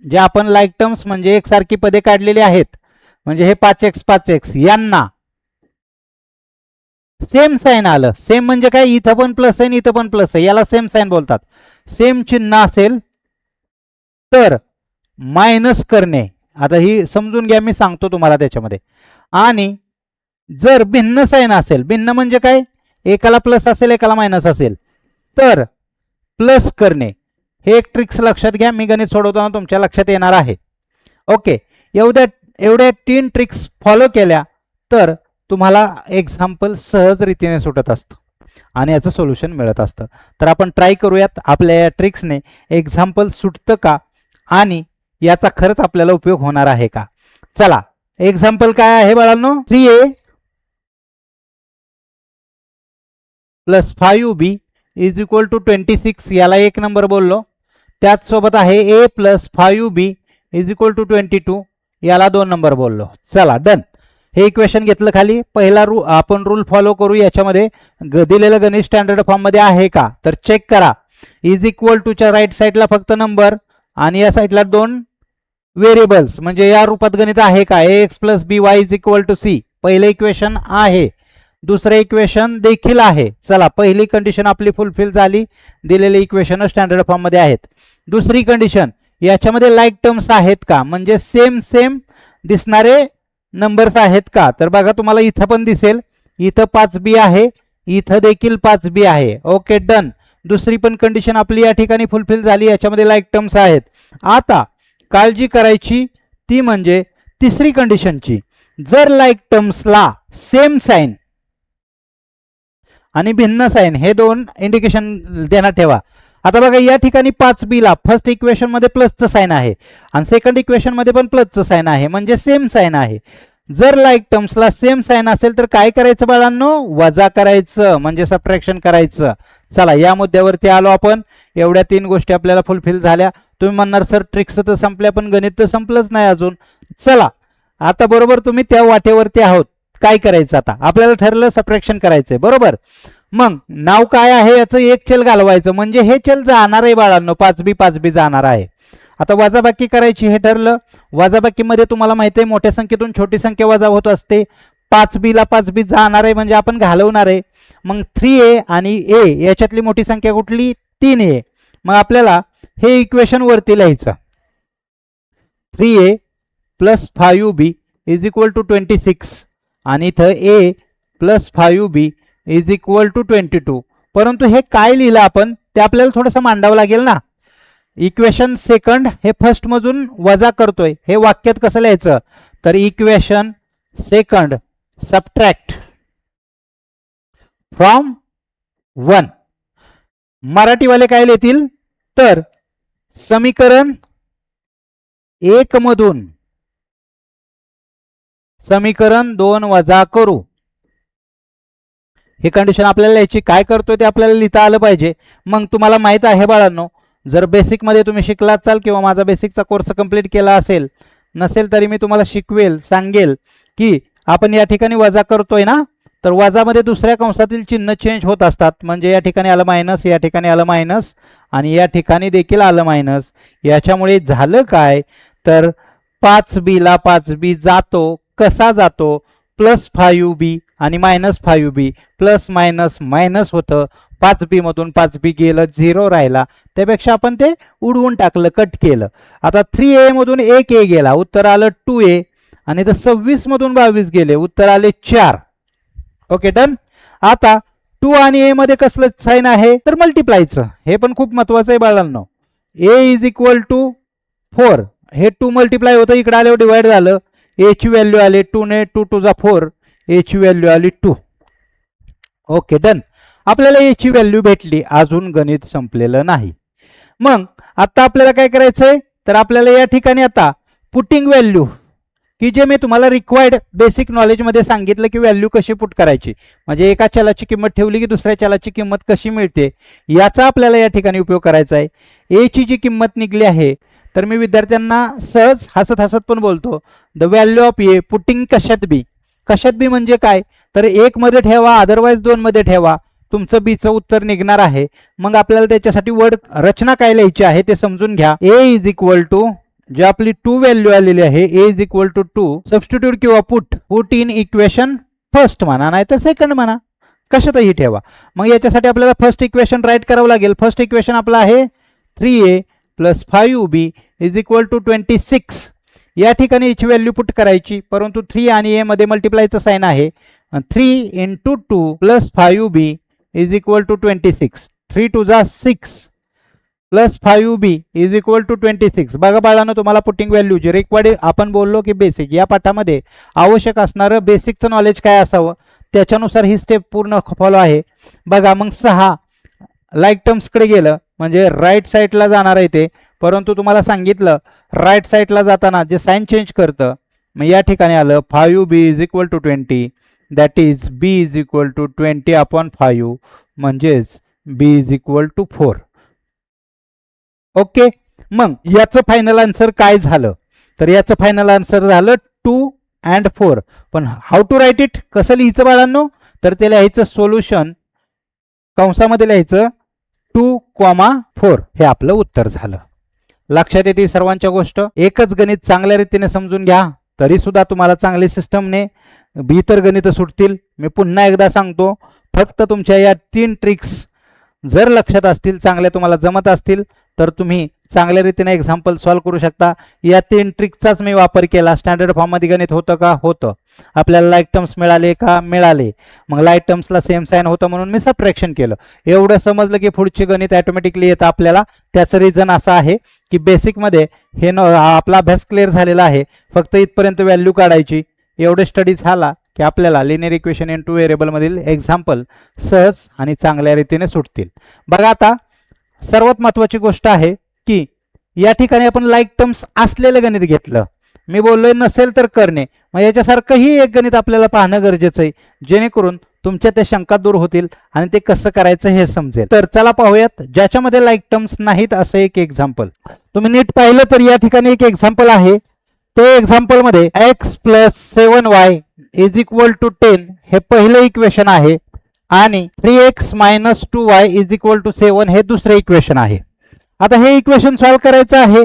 जे आपण लाईक टर्म्स म्हणजे एकसारखी पदे काढलेली आहेत, म्हणजे हे 5x 5x, यांना सेम साइन आलं. सेम म्हणजे काय? इथं पण प्लस आहे, इथं पण प्लस आहे, याला सेम साइन बोलतात. सेम चिन्ह असेल तर मायनस करणे. आता ही समजून घ्या, मी सांगतो तुम्हाला त्याच्यामध्ये. आणि जर भिन्न साइन असेल, भिन्न म्हणजे काय? एकाला प्लस असेल, एकाला मायनस असेल, तर प्लस करणे. हे एक ट्रिक्स लक्षात घ्या, मी गणित सोडवताना तुमच्या लक्षात येणार आहे. ओके. एवढ्या 3 ट्रिक्स फॉलो केल्या तर तुम्हाला एक्झाम्पल सहज रीतीने सुटत असतं आणि याचं सोल्युशन मिळत असतं. तर आपण ट्राय करूयात, आपल्या या ट्रिक्सने एक्झाम्पल सुटतं का आणि याचा खरंच आपल्याला उपयोग होणार आहे का? चला, एक्झाम्पल काय आहे बाळांनो? 3a plus 5b is equal to 26, याला 1 नंबर बोललो. त्याच सोबत आहे a plus 5b is equal to 22, याला 2 नंबर बोललो. चला, डन. हे इक्वेशन घेतलं खाली. पहिला आपण रूल फॉलो करू. याच्यामध्ये दिलेलं गणित स्टँडर्ड फॉर्म मध्ये आहे का तर चेक करा. इज इक्वल टूच्या राईट साईडला फक्त नंबर आणि या साईडला 2 व्हेरिएबल्स, म्हणजे या रूपात गणित आहे का? ax plus B Y is equal to c. पहिलं इक्वेशन आहे, दुसरं इक्वेशन देखील आहे. चला, पहिली कंडिशन आपली फुलफिल झाली. दिलेले इक्वेशन स्टँडर्ड फॉर्म मध्ये आहेत. दुसरी कंडिशन, याच्यामध्ये लाईक टर्म्स आहेत का? म्हणजे सेम सेम दिसणारे नंबर्स आहेत का? तर बघा, तुम्हाला इथं पण दिसेल, इथं 5b आहे, इथं देखील 5b आहे. Okay, done. दुसरी पण कंडिशन आपली या ठिकाणी फुलफिल झाली, याच्यामध्ये लाईक टर्म्स आहेत. आता काळजी करायची ती म्हणजे तिसरी कंडिशनची. जर लाईक टर्म्सला सेम साइन आणि भिन्न साइन, हे 2 इंडिकेशन देण्यात ठेवा. आता बघा, या ठिकाणी 5b ला फर्स्ट इक्वेशन मध्ये प्लसचं साइन आहे आणि सेकंड इक्वेशन मध्ये पण प्लसचं साइन आहे, म्हणजे सेम साइन आहे. जर लाईक टर्म्सला सेम साइन असेल तर काय करायचं बाळांनो? वजा करायचं, म्हणजे सबट्रॅक्शन करायचं. चला, या मुद्द्यावरती आलो आपण. एवढ्या 3 गोष्टी आपल्याला फुलफिल झाल्या. तुम्ही म्हणणार सर ट्रिक्स तर संपल्या पण गणित तर संपलंच नाही अजून. चला, आता बरोबर तुम्ही त्या वाटेवरती आहोत. काय करायचं? आता आपल्याला ठरलं सबट्रॅक्शन करायचंय, बरोबर. मग नाव काय आहे याचं? एक चल घालवायचं, म्हणजे हे चल जाणार आहे बाळांनो, 5b जाणार आहे. आता वजाबाकी करायची, हे ठरलं. वजाबाकीमध्ये तुम्हाला माहिती आहे, मोठ्या संख्येतून छोटी संख्या वजा होत असते. 5b ला 5b जाणार आहे, म्हणजे आपण घालवणार आहे. मग 3a आणि a याच्यातली मोठी संख्या कुठली? 3a. मग आपल्याला हे इक्वेशन वरती लिहायचं. 3a plus 5b is equal to 26 आणि इथं a plus 5b is equal to 22. परंतु हे काय लिहिलं आपण ते आपल्याला थोडंसं मांडावं लागेल ना. इक्वेशन सेकंड हे फर्स्ट मधून वजा करतोय, हे वाक्यात कसं लिहायचं? तर इक्वेशन सेकंड सबट्रॅक्ट फ्रॉम 1. मराठीवाले काय लिहितील? तर समीकरण 1 मधून समीकरण 2 वजा करू. हे कंडिशन आपल्याला याची काय करतोय ते आपल्याला लिहिता आलं पाहिजे. मग तुम्हाला माहित आहे बाळांनो, जर बेसिकमध्ये तुम्ही शिकला असाल किंवा माझा बेसिकचा कोर्स कंप्लीट केला असेल, नसेल तरी मी तुम्हाला शिकवेल, सांगेल की आपण या ठिकाणी वजा करतोय ना, तर वजामध्ये दुसऱ्या कंसातील चिन्ह चेंज होत असतात. म्हणजे या ठिकाणी आलं मायनस, या ठिकाणी आलं मायनस आणि या ठिकाणी देखील आलं मायनस. याच्यामुळे झालं काय, तर 5b ला 5b जातो. कसा जातो, +5b आणि -5b, प्लस मायनस मायनस होतं. 5b मधून 5b गेलं, 0 राहिला. त्यापेक्षा आपण ते उडवून टाकलं, कट केलं. आता 3a मधून 1a गेला, उत्तर आलं 2a. आणि तर 26 मधून 22 गेले, उत्तर आले 4. Okay, done. आता 2 आणि a मध्ये कसलं साइन आहे, तर मल्टिप्लायचं. हे पण खूप महत्वाचं आहे बाळांनो. a is equal to 4. हे 2 मल्टिप्लाय होतं, इकडे आल्यावर डिवाइड झालं. a ची व्हॅल्यू आली 2 ने 2 टू जा 4, a ची व्हॅल्यू आली 2. Okay, done. आपल्याला a ची व्हॅल्यू भेटली. अजून गणित संपलेलं नाही. मग आता आपल्याला काय करायचंय, तर आपल्याला या ठिकाणी आता पुटिंग व्हॅल्यू, की जे मी तुम्हाला रिक्वायर्ड बेसिक नॉलेजमध्ये सांगितलं की व्हॅल्यू कशी पुट करायची, म्हणजे एका चलाची किंमत ठेवली की दुसऱ्या चलाची किंमत कशी मिळते, याचा आपल्याला या ठिकाणी उपयोग करायचा आहे. a ची जी किंमत निघली आहे, तर मी विद्यार्थ्यांना सहज हसत हसत पण बोलतो, the value of A putting कशात बी. कशात बी म्हणजे काय, तर 1 मध्ये ठेवा, अदरवाईज 2 मध्ये ठेवा, तुमचं बीचं उत्तर निघणार आहे. मग आपल्याला त्याच्यासाठी वर्ड रचना काय लिहायची आहे ते समजून घ्या. a इज इक्वल टू, जे आपली 2 व्हॅल्यू आलेली आहे, a is equal to 2, substitute किंवा पुट इन इक्वेशन फर्स्ट म्हणा, नाही तर सेकंड म्हणा, कशातही ठेवा. मग याच्यासाठी आपल्याला फर्स्ट इक्वेशन राईट करावं लागेल. फर्स्ट इक्वेशन आपलं आहे 3a + 5b is equal to 26. या ठिकाणी याची व्हॅल्यू पुट करायची, परंतु 3 आणि a मध्ये मल्टिप्लायचं साइन आहे. 3 × 2 + 5b is equal to 26. 3 to जा 6 + 5b इज इक्वल टू 26. बघा बाळांनो, तुम्हाला पुटिंग व्हॅल्यू जे रिक्वायर्ड, आपण बोललो की बेसिक, या पाठामध्ये आवश्यक असणारं बेसिकचं नॉलेज काय असावं, त्याच्यानुसार ही स्टेप पूर्ण फॉलो आहे. बघा, मग 6 लाईक टर्म्सकडे गेलं म्हणजे राईट साईडला जाणार आहे ते, परंतु तुम्हाला सांगितलं राईट साईडला जाताना जे साइन चेंज करतं. मग या ठिकाणी आलं 5b is equal to 20, that is b is equal to 20/5, म्हणजेच b is equal to 4. Okay, मग याचं फायनल आन्सर काय झालं, तर याचं फायनल आन्सर झालं 2 and 4. पण हाऊ टू राईट इट, कसं लिहायचं बाळांनो, तर ते लिहायचं सोल्युशन, कंसामध्ये लिहायचं 2,4. हे आपलं उत्तर झालं. लक्षात येते सर्वांच्या गोष्ट. एकच गणित चांगल्या रीतीने समजून घ्या, तरी सुद्धा तुम्हाला चांगली सिस्टमने इतर गणित सुटतील. मी पुन्हा एकदा सांगतो, फक्त तुमच्या या 3 ट्रिक्स जर लक्षात असतील, चांगल्या तुम्हाला जमत असतील, तर तुम्ही चांगल्या रीतीने एक्झाम्पल सॉल्व्ह करू शकता. या 3 ट्रिकचाच मी वापर केला. स्टँडर्ड फॉर्ममध्ये गणित होतं का, होतं. आपल्याला लाईक टर्म्स मिळाले का, मिळाले. मग लाईक टर्म्सला सेम साइन होतं म्हणून मी सबट्रॅक्शन केलं. एवढं समजलं की पुढची गणित ऑटोमॅटिकली येतं आपल्याला. त्याचं रिझन असं आहे की बेसिकमध्ये हे आपला अभ्यास क्लिअर झालेला आहे, फक्त इथपर्यंत व्हॅल्यू काढायची. एवढे स्टडी झाला की आपल्याला लिनियर इक्वेशन इन 2 व्हेरिएबलमधील एक्झाम्पल सहज आणि चांगल्या रीतीने सुटतील. बघा, आता सर्वात महत्त्वाची गोष्ट आहे की या ठिकाणी आपण लाईक टर्म्स असलेलं गणित घेतलं. मी बोललोय नसेल तर करणे, मग याच्यासारखंही एक गणित आपल्याला पाहणं गरजेचं आहे, जेणेकरून तुमच्या त्या शंका दूर होतील आणि ते कसं करायचं हे समजेल. तर चला पाहूयात, ज्याच्यामध्ये लाईक टर्म्स नाहीत असं एक एक्झाम्पल. तुम्ही नीट पाहिलं तर या ठिकाणी एक एक्झाम्पल आहे. ते एक्झाम्पल मध्ये x + 7y is equal to 10 हे पहिलं इक्वेशन आहे आणि 3x - 2y is equal to 7 हे दुसरे इक्वेशन आहे. आता हे इक्वेशन सॉल्व्ह करायचं आहे.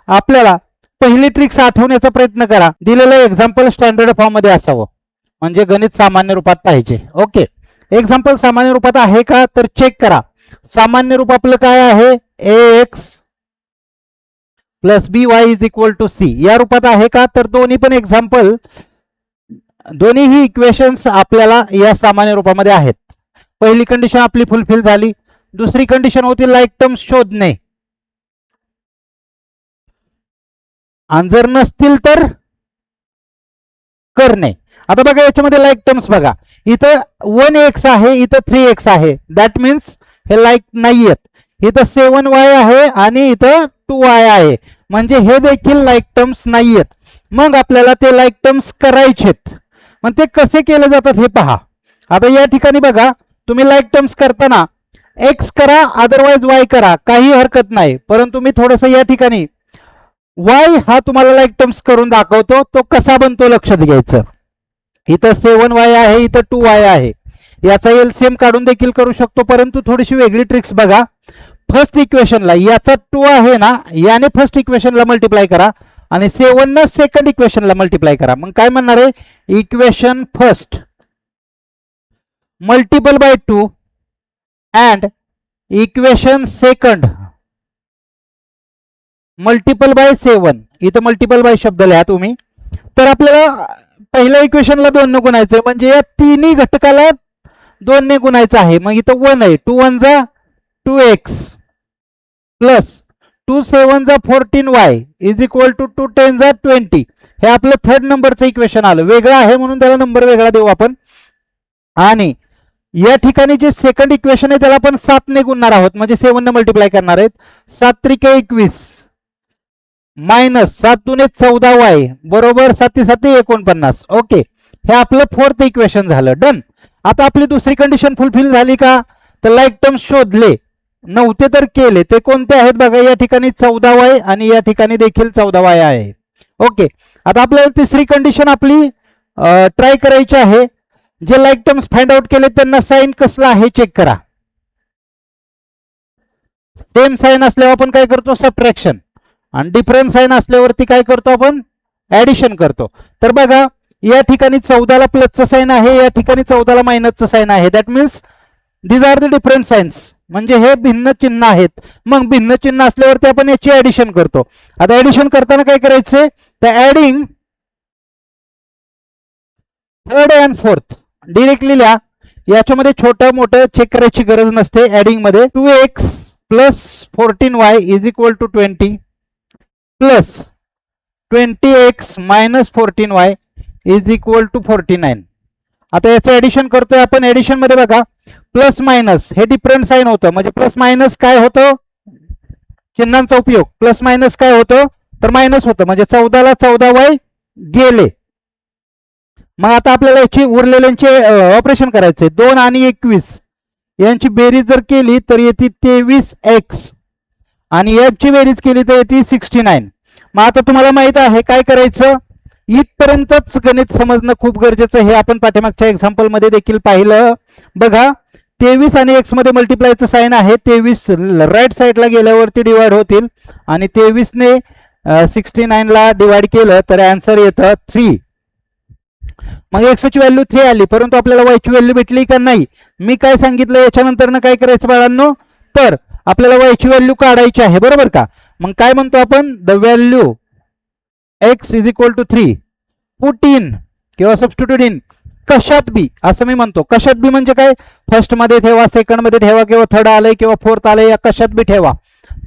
आपल्याला पहिली ट्रिक्स आठवण्याचा प्रयत्न करा. दिलेलं एक्झाम्पल स्टँडर्ड फॉर्म मध्ये असावं, म्हणजे गणित सामान्य रूपात पाहिजे. ओके, एक्झाम्पल सामान्य रूपात आहे का, तर चेक करा. सामान्य रूप आपलं काय आहे, ax + by is equal to c. या रूपात आहे का, तर दोन्ही पण एक्झाम्पल, दोन्हीही इक्वेशन्स आपल्याला या सामान्य रूपामध्ये आहेत. पहिली कंडिशन आपली फुलफिल झाली. दुसरी कंडिशन होती लाईक टर्म्स शोधणे, आणि जर नसतील तर करणे. आता बघा, याच्यामध्ये लाईक टर्म्स बघा, इथं 1x आहे, इथं 3x आहे, दॅट मीन्स हे लाईक नाहीयेत. इथं 7y आहे आणि इथं 2y आहे, म्हणजे हे देखील लाईक टर्म्स नाहीयेत. मग आपल्याला ते लाईक टर्म्स करायचेत. मग ते कसे केले जातात हे पहा. आता या ठिकाणी बघा, तुम्ही लाईक टर्म्स करताना एक्स करा अदरवाइज वाय करा, काही हरकत नाही, परंतु मी थोडस या ठिकाणी वाय हा तुम्हाला लाईक टर्म्स करून दाखवतो, तो कसा बनतो लक्षात घ्यायचं. इथं 7y आहे, इथं 2y आहे, याचा एलसीएम काढून देखील करू शकतो, परंतु थोडीशी वेगळी ट्रिक्स बघा. फर्स्ट इक्वेशनला याचा 2 आहे ना, याने फर्स्ट इक्वेशनला मल्टिप्लाय करा आणि 7 न सेकंड इक्वेशनला मल्टिप्लाय करा. मग काय म्हणणार आहे, equation first multiple bye 2 and equation second multiple bye 7. इथं मल्टिपल बाय शब्द लिहा तुम्ही. तर आपल्याला पहिल्या इक्वेशनला 2 ने गुणायचं, म्हणजे या तिन्ही घटकाला 2 ने गुणायचं आहे. मग इथं 1 आहे, 2 1 जा 2x प्लस 2 7 जा 14y इज इक्वल टू 2 10 जा 20. हे आपलं थर्ड नंबरचं इक्वेशन आलं, वेगळं आहे म्हणून त्याला नंबर वेगळा देऊ आपण. आणि या ठिकाणी जे सेकंड इक्वेशन आहे त्याला आपण 7 ने गुणणार आहोत, म्हणजे 7 ने मल्टिप्लाय करणार आहेत. 7 त्रिके 21 मायनस 7 दुने 14y बरोबर 7 7 49. ओके, हे आपलं फोर्थ इक्वेशन झालं. डन. आता आपली दुसरी कंडिशन फुलफिल झाली का, तर लाईक टर्म्स शोधले नव्हते तर केले. ते कोणते आहेत बघा, या ठिकाणी 14y आणि या ठिकाणी देखील 14y आहे. ओके, आता आपल्याला तिसरी कंडिशन आपली ट्राय करायची आहे. जे लाईक टर्म्स फाइंड आउट केले त्यांना साइन कसला आहे चेक करा. सेम साइन असल्यावर आपण काय करतो, सबट्रॅक्शन, आणि डिफरंट साइन असल्यावरती काय करतो आपण, ऍडिशन करतो. तर बघा, या ठिकाणी 14 ला प्लसचं साइन आहे, या ठिकाणी 14 ला मायनसचं साइन आहे. That means these are the different signs, म्हणजे हे भिन्न चिन्ह आहेत. मग भिन्न चिन्ह असल्यावरती आपण याची ऍडिशन करतो. आता ऍडिशन करताना काय करायचंय, तर adding third and fourth directly लिहा. याच्यामध्ये छोटं मोठं चेक करायची गरज नसते. ऍडिंग मध्ये 2x plus 14y is equal to 20 plus 20x minus 14y is equal to 49. आता याचं ऍडिशन करतोय आपण. ऍडिशन मध्ये बघा, प्लस मायनस हे डिफरंट साइन होतं, म्हणजे प्लस मायनस काय होतं, चिन्हांचा उपयोग. प्लस मायनस काय होतं, तर मायनस होतं, म्हणजे 14 ला 14y गेले. मग आता आपल्याला याची उरलेल्यांचे ऑपरेशन करायचे. 2 आणि 21 यांची बेरीज जर केली तर येते 23x आणि याची बेरीज केली तर येते 69. मग आता तुम्हाला माहित आहे काय करायचं, इथपर्यंतच गणित समजणं खूप गरजेचं. हे आपण पाठीमागच्या एक्झाम्पल मध्ये देखील पाहिलं. बघा, 23 आणि x मध्ये मल्टिप्लायचं साइन आहे. 23 राईट साईडला गेल्यावरती डिवाइड होतील आणि 23 ने 69 ला डिवाइड केलं तर आन्सर येतं 3. मग x ची व्हॅल्यू 3 आली, परंतु आपल्याला y ची व्हॅल्यू भेटली का नाही. मी काय सांगितलं, याच्यानंतर काय करायचं बाळांनो, तर आपल्याला y ची व्हॅल्यू काढायची आहे, बरोबर का. मग काय म्हणतो आपण, the value x is equal to 3 put in किंवा सबस्टिट्यूट इन कशात बी, असं मी म्हणतो. कशात बी म्हणजे काय, फर्स्ट मध्ये ठेवा, सेकंड मध्ये ठेवा, किंवा थर्ड आलंय किंवा फोर्थ आलंय, या कशात बी ठेवा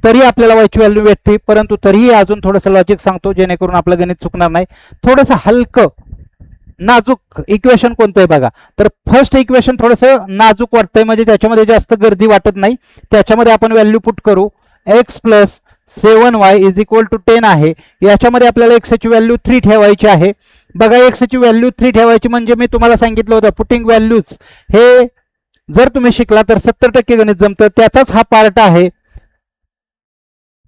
तरी आपल्याला y ची व्हॅल्यू भेटते. परंतु तरीही अजून थोडंसं लॉजिक सांगतो जेणेकरून आपलं गणित चुकणार नाही. थोडंसं हलकं नाजूक इक्वेशन कोणतं आहे बघा, तर फर्स्ट इक्वेशन थोडंसं नाजूक वाटतंय, म्हणजे त्याच्यामध्ये जास्त गर्दी वाटत नाही. त्याच्यामध्ये आपण व्हॅल्यू पुट करू. x plus 7y is equal to 10 आहे. याच्यामध्ये आपल्याला x ची व्हॅल्यू 3 ठेवायची आहे. बघा, x ची व्हॅल्यू 3 ठेवायची म्हणजे मी तुम्हाला सांगितलं होतं पुटिंग व्हॅल्यूज, हे जर तुम्ही शिकला तर 70% गणित जमतं. त्याचाच हा पार्ट आहे.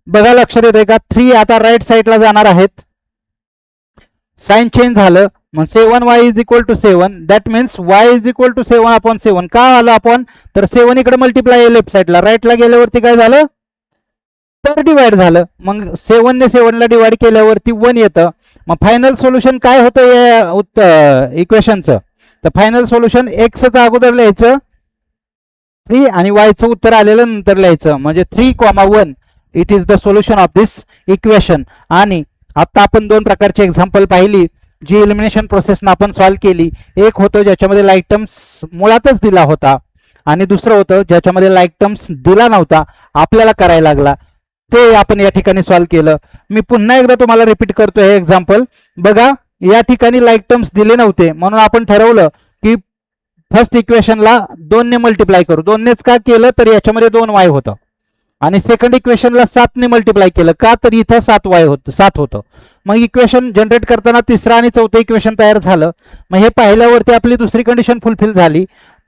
बघा, लक्षात येतंय का, 3 आता राईट साईडला जाणार आहेत. साइन चेंज झालं, मग 7y is equal to 7. That means y is equal to 7 upon 7. का आलं आपण, तर 7 इकडे मल्टिप्लाय आहे लेफ्ट साईडला, राईटला गेल्यावरती काय झालं, तर डिवाइड झालं. मग 7 ने 7 ला डिवाइड केल्यावरती 1 येतं. मग फायनल सोल्युशन काय होतं या इक्वेशनचं, तर फायनल सोल्युशन एक्सचं अगोदर लिहायचं 3 आणि वायचं उत्तर आलेलं नंतर लिहायचं, म्हणजे 3,1 it is the solution of this equation. आणि आता आपण 2 प्रकारची एक्झाम्पल पाहिली जी एलिमिनेशन प्रोसेसनं आपण सॉल्व्ह केली. एक होतं ज्याच्यामध्ये लाईक टर्म्स मुळातच दिला होता, आणि दुसरं होतं ज्याच्यामध्ये लाईक टर्म्स दिला नव्हता, आपल्याला करायला लागला. ते आपण या ठिकाणी सॉल्व्ह केलं. मी पुन्हा एकदा तुम्हाला रिपीट करतो हे एक्झाम्पल. बघा, या ठिकाणी लाईक टर्म्स दिले नव्हते म्हणून आपण ठरवलं की फर्स्ट इक्वेशनला 2 ने मल्टिप्लाय करू. 2 नेच का केलं, तर याच्यामध्ये 2y होतं. आणि सेकंड इक्वेशनला 7 ने मल्टिप्लाय केलं का, तर इथं 7y होतं, 7 होतं. मग इक्वेशन जनरेट करताना तिसरा आणि चौथं इक्वेशन तयार झालं. मग हे पाहिल्यावरती आपली दुसरी कंडिशन फुलफिल झाली.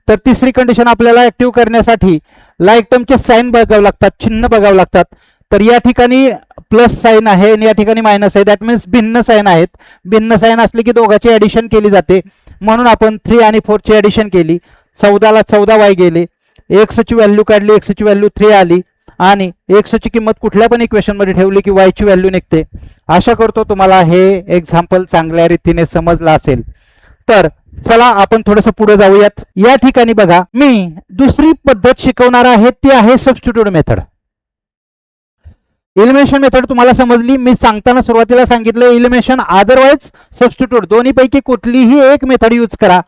तर तिसरी कंडिशन आपल्याला ऍक्टिव्ह करण्यासाठी लाईक टर्मचे साईन बघावं लागतात, चिन्ह बघावं लागतात. तर या ठिकाणी प्लस साईन आहे आणि या ठिकाणी मायनस आहे, दॅट मीन्स भिन्न साईन आहेत. भिन्न साईन असले की दोघांची ऍडिशन केली जाते. म्हणून आपण 3 आणि 4 ची ऍडिशन केली. 14ला 14y गेले. एक्स ची व्हॅल्यू काढली, एक्स ची व्हॅल्यू 3 आली आणि एक्स ची किंमत कुठल्या पण इक्वेशन मध्ये ठेवली की वाय ची व्हॅल्यू निघते. आशा करतो तुम्हाला हे एक्झाम्पल चांगल्या रीतीने समजलं असेल. तर चला आपण थोडस पुढे जाऊयात. या ठिकाणी बघा, मी दुसरी पद्धत शिकवणार आहे, ती आहे सबस्टिट्यूट मेथड. इलिमिनेशन मेथड तुम्हाला समजली. मी सांगताना सुरुवातीला सांगितलं इलिमिनेशन अदरवाइज सबस्टिट्यूट दोन्हीपैकी कुठलीही एक मेथड यूज करा.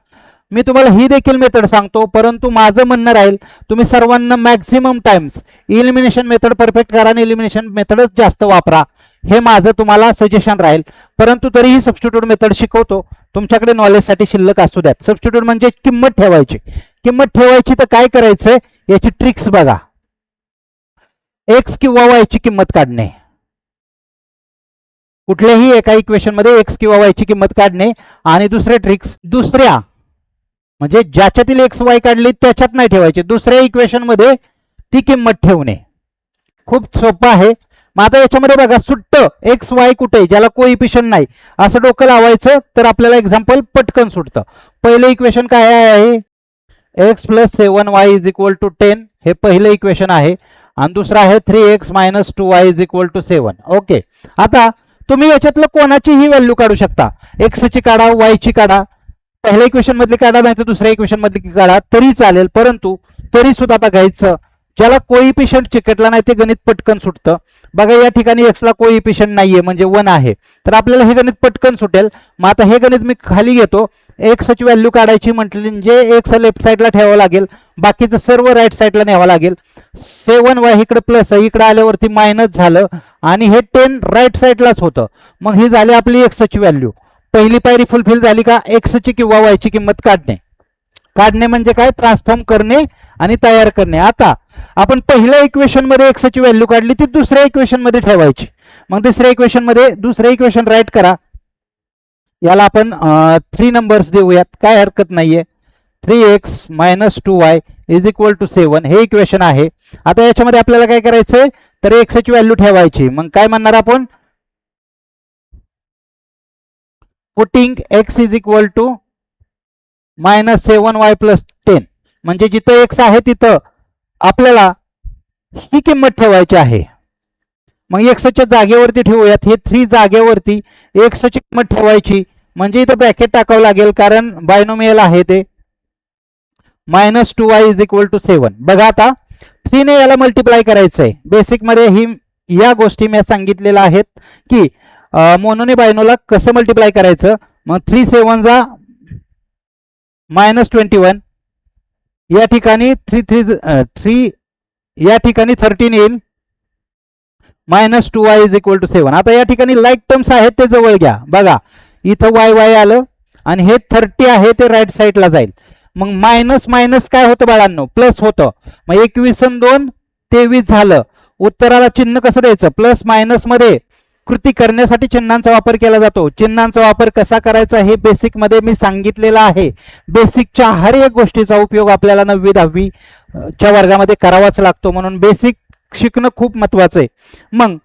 मी तुम्हाला ही देखील मेथड सांगतो, परंतु माझं म्हणणं राहील तुम्ही सर्वांना maximum times elimination method perfect करा आणि इलिमिनेशन मेथडच जास्त वापरा, हे माझं तुम्हाला सजेशन राहील. परंतु तरीही सबस्टिट्यूट मेथड शिकवतो, तुमच्याकडे नॉलेजसाठी शिल्लक असू द्यात. सबस्टिट्यूट म्हणजे किंमत ठेवायची. किंमत ठेवायची तर काय करायचंय, याची ट्रिक्स बघा. एक्स किंवा वाय ची किंमत काढणे, कुठल्याही एका इक्वेशन मध्ये एक्स किंवा वाय ची किंमत काढणे. आणि दुसरे ट्रिक्स, दुसऱ्या म्हणजे ज्याच्यातील एक्स वाय काढली त्याच्यात नाही ठेवायचे, दुसऱ्या इक्वेशन मध्ये ती किंमत ठेवणे. खूप सोपं आहे. मग आता याच्यामध्ये बघा, सुट्ट एक्स वाय कुठे ज्याला कोइफिशियंट नाही असं डोकं लावायचं तर आपल्याला एक्झाम्पल पटकन सुटतं. पहिलं इक्वेशन काय आहे, x plus 7y is equal to 10, हे पहिलं इक्वेशन आहे. आणि दुसरं आहे 3x minus 2y is equal to 7. Okay, आता तुम्ही याच्यातलं कोणाचीही व्हॅल्यू काढू शकता. एक्स ची काढा, वाय ची काढा, पहिल्या इक्वेशन मधली काढा, नाही तर दुसऱ्या इक्वेशन मधली काढा तरी चालेल. परंतु तरी सुद्धा बघायचं ज्याला कोइफिशियंट चिकटला नाही ते गणित पटकन सुटतं. बघा या ठिकाणी एक्स ला कोइफिशियंट नाहीये म्हणजे 1 आहे, तर आपल्याला हे गणित पटकन सुटेल. मग आता हे गणित मी खाली घेतो. एक्स ची व्हॅल्यू काढायची म्हटली म्हणजे एक्स लेफ्ट साईडला ठेवावं लागेल, बाकीचं सर्व राईट साईडला न्यावं लागेल. 7y इकडे प्लस, इकडे आल्यावरती मायनस झालं आणि हे 10 राईट साईडलाच होतं. मग ही झाली आपली एक्स ची व्हॅल्यू. पहिली पायरी फुलफिल झाली का, एक्स ची किंवा वाय ची किंमत काढणे. काढणे म्हणजे काय, ट्रान्सफॉर्म करणे आणि तयार करणे. आता आपण पहिल्या इक्वेशन मध्ये एक्स ची व्हॅल्यू काढली, ती दुसऱ्या इक्वेशन मध्ये ठेवायची. मग दुसऱ्या इक्वेशन मध्ये दुसऱ्या इक्वेशन राईट करा. याला आपण 3 नंबर्स देऊयात, काय हरकत नाहीये. 3x minus 2y is equal to 7 हे इक्वेशन आहे. आता याच्यामध्ये आपल्याला काय करायचंय, तर एक्स ची व्हॅल्यू ठेवायची. मग काय म्हणणार आपण, putting x is equal to minus 7y plus 10, म्हणजे जिथं एक्स आहे तिथं आपल्याला ही किंमत ठेवायची आहे. मग एक्सच्या जागेवरती ठेवूयात, हे 3 जागेवरती एक्सची किंमत ठेवायची. म्हणजे इथं ब्रॅकेट टाकावं लागेल कारण बायनोमियल आहे ते. Minus 2y is equal to 7. बघा आता 3 ने याला मल्टिप्लाय करायचंय. बेसिक मध्ये ही या गोष्टी मी सांगितलेल्या आहेत की मोनोने बायनोला कसं मल्टिप्लाय करायचं. मग 3 7 जा मायनस 21, या ठिकाणी 3 या ठिकाणी 13 येईल. Minus 2y is equal to 7. आता या ठिकाणी लाईक टर्म्स आहेत ते जवळ घ्या. बघा इथं वाय वाय आलं आणि हे 30 आहे ते राईट साईडला जाईल. मग मायनस मायनस काय होतं बाळांनो, प्लस होतं. मग 21 आणि 2 23 झालं. उत्तराला चिन्ह कसं द्यायचं, प्लस मायनस मध्ये कृती करण्यासाठी चिन्हांचा वापर केला जातो. चिन्हांचा वापर कसा करायचा हे बेसिक मध्ये मी सांगितलेलं आहे. बेसिकच्या हर एक गोष्टीचा उपयोग आपल्याला 9वी 10वी च्या वर्गामध्ये करावाच लागतो, म्हणून बेसिक शिकणं खूप महत्वाचं आहे. मग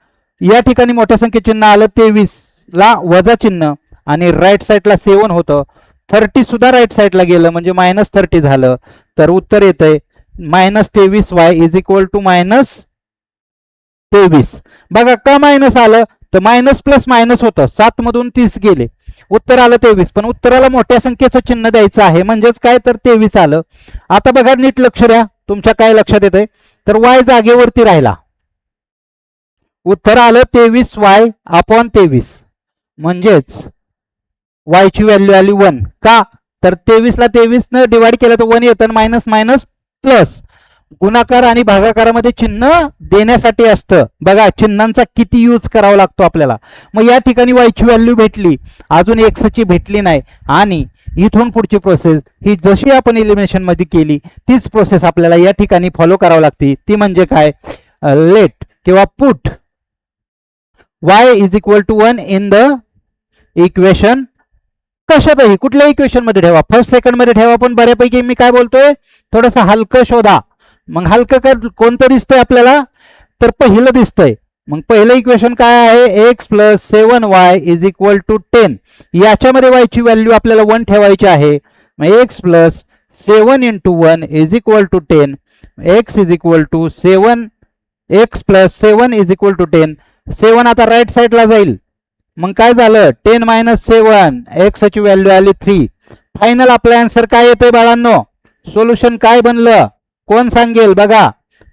या ठिकाणी मोठ्या संख्ये चिन्ह आलं, 23 ला वजा चिन्ह आणि राईट साईडला 7 होतं. 30 सुद्धा राईट साईडला गेलं म्हणजे मायनस 30 झालं. तर उत्तर येतंय minus 23y is equal to minus 23. बघा का मायनस आलं, तर मायनस प्लस मायनस होतं, 7 मधून 30 गेले, उत्तर आलं 23. पण उत्तराला मोठ्या संख्येचं चिन्ह द्यायचं आहे, म्हणजेच काय तर 23 आलं. आता बघा नीट लक्ष द्या, तुमच्या काय लक्षात येतंय, तर y जागेवरती राहिला. उत्तर आलं 23y अपॉन 23, म्हणजेच y ची व्हॅल्यू आली 1. का, तर 23 ला 23 न डिवाइड केलं तर 1 येतं. मायनस मायनस प्लस, गुणाकार आणि भागाकारामध्ये चिन्ह देण्यासाठी असतं. बघा चिन्हांचा किती यूज करावा लागतो आपल्याला. मग या ठिकाणी y ची व्हॅल्यू भेटली, अजून x ची भेटली नाही. आणि इथून पुढची प्रोसेस ही जशी आपण एलिमिनेशन मध्ये केली तीच प्रोसेस आपल्याला या ठिकाणी फॉलो करावी लागते. ती म्हणजे काय, लेट किंवा put y is equal to 1 in the equation, कशातही कुठल्या इक्वेशन मध्ये ठेवा, फर्स्ट सेकंड मध्ये ठेवा, पण बऱ्यापैकी मी काय बोलतोय थोडंसं हलकं शोधा. मग हलकं कोणतं दिसतंय आपल्याला, तर पहिलं दिसतंय. मग पहिलं इक्वेशन काय आहे, x plus 7y is equal to 10. याच्यामध्ये y ची व्हॅल्यू आपल्याला 1 ठेवायची आहे. मग x plus 7 into 1 is equal to 10. x is equal to 7, x plus 7 is equal to 10. 7 आता राईट साईडला जाईल. मग काय झालं, 10 मायनस 7, x ची व्हॅल्यू आली 3. फायनल आपला आन्सर काय येतोय बाळांनो, सोल्युशन काय बनलं कोण सांगेल बघा.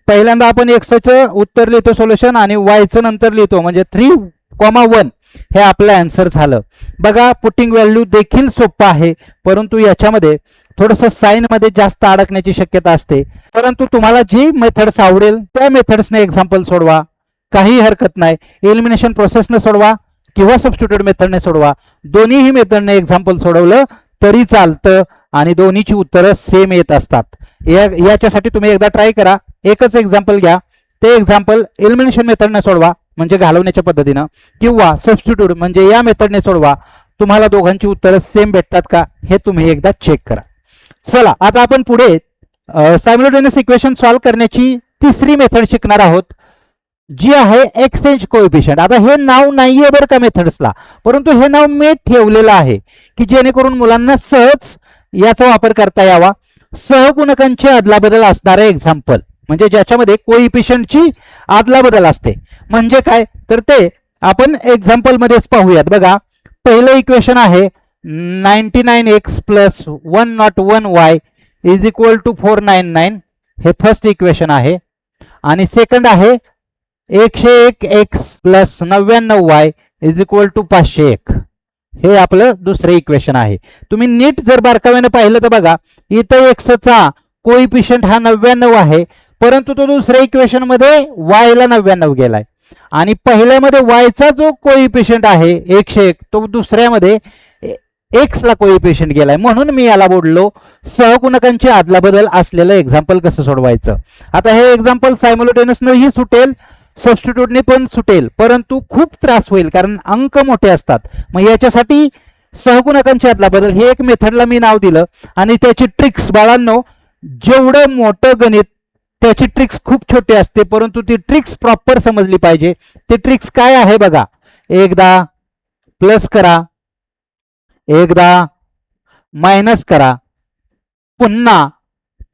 पहिल्यांदा आपण एक्सचं उत्तर लिहितो सोल्युशन आणि वायचं नंतर लिहितो, म्हणजे 3,1 हे आपलं आन्सर झालं. बघा पुटिंग व्हॅल्यू देखील सोपं आहे, परंतु याच्यामध्ये थोडंसं साइन मध्ये जास्त अडकण्याची शक्यता असते. परंतु तुम्हाला जी मेथड्स आवडेल त्या मेथड्सने एक्झाम्पल सोडवा, काही हरकत नाही. एलिमिनेशन प्रोसेसने सोडवा किंवा सबस्टिट्यूट मेथडने सोडवा, दोन्हीही मेथडने एक्झाम्पल सोडवलं तरी चालतं आणि दोन्हीची उत्तरं सेम येत असतात. याच्यासाठी तुम्ही एकदा ट्राय करा, एकच एक्झाम्पल घ्या, ते एक्झाम्पल एलिमिनेशन मेथडने सोडवा म्हणजे घालवण्याच्या पद्धतीनं, किंवा सबस्टिट्यूट म्हणजे या मेथडने सोडवा. तुम्हाला दोघांची उत्तरं सेम भेटतात का हे तुम्ही एकदा चेक करा. चला आता आपण पुढे सायमल्टेनियस इक्वेशन सॉल्व्ह करण्याची तिसरी मेथड शिकणार आहोत, जी आहे एक्सचेंज कोएफिशियंट. आता हे नाव नाहीये बरं का मेथड्सला, परंतु हे नाव मी ठेवलेलं आहे की जेणेकरून मुलांना सहज याचा वापर करता यावा. सहगुणकांची अदलाबदल असणारे एक्झाम्पल, म्हणजे ज्याच्यामध्ये कोएफिशियंटची अदलाबदल असते. म्हणजे काय, तर ते आपण एक्झाम्पल मध्येच पाहूयात. बघा पहिलं इक्वेशन आहे 99x plus 101y is equal to 499, हे फर्स्ट इक्वेशन आहे. आणि सेकंड आहे 101x plus 99y is equal to 501, हे आपलं दुसरं इक्वेशन आहे. तुम्ही नीट जर बारकाव्याने पाहिलं तर बघा इथं एक्सचा कोएफिशियंट हा 99 आहे, परंतु तो दुसऱ्या इक्वेशन मध्ये y ला 99 गेलाय, आणि पहिल्यामध्ये y चा जो कोएफिशियंट आहे 101 तो दुसऱ्यामध्ये x ला कोएफिशियंट गेलाय. म्हणून मी याला बोललो सहगुणकांची अदलाबदल असलेलं एक्झाम्पल कसं सोडवायचं. आता हे एक्झाम्पल सायमल्टेनियसनेही सुटेल, सबस्टिट्यूटने पण सुटेल, परंतु खूप त्रास होईल कारण अंक मोठे असतात. मग याच्यासाठी सहगुणकांची अदलाबदल हे एक मेथडला मी नाव दिलं, आणि त्याची ट्रिक्स बाळांनो, जेवढं मोठं गणित त्याची ट्रिक्स खूप छोटी असते, परंतु ती ट्रिक्स प्रॉपर समजली पाहिजे. ती ट्रिक्स काय आहे बघा, एकदा प्लस करा, एकदा मायनस करा, पुन्हा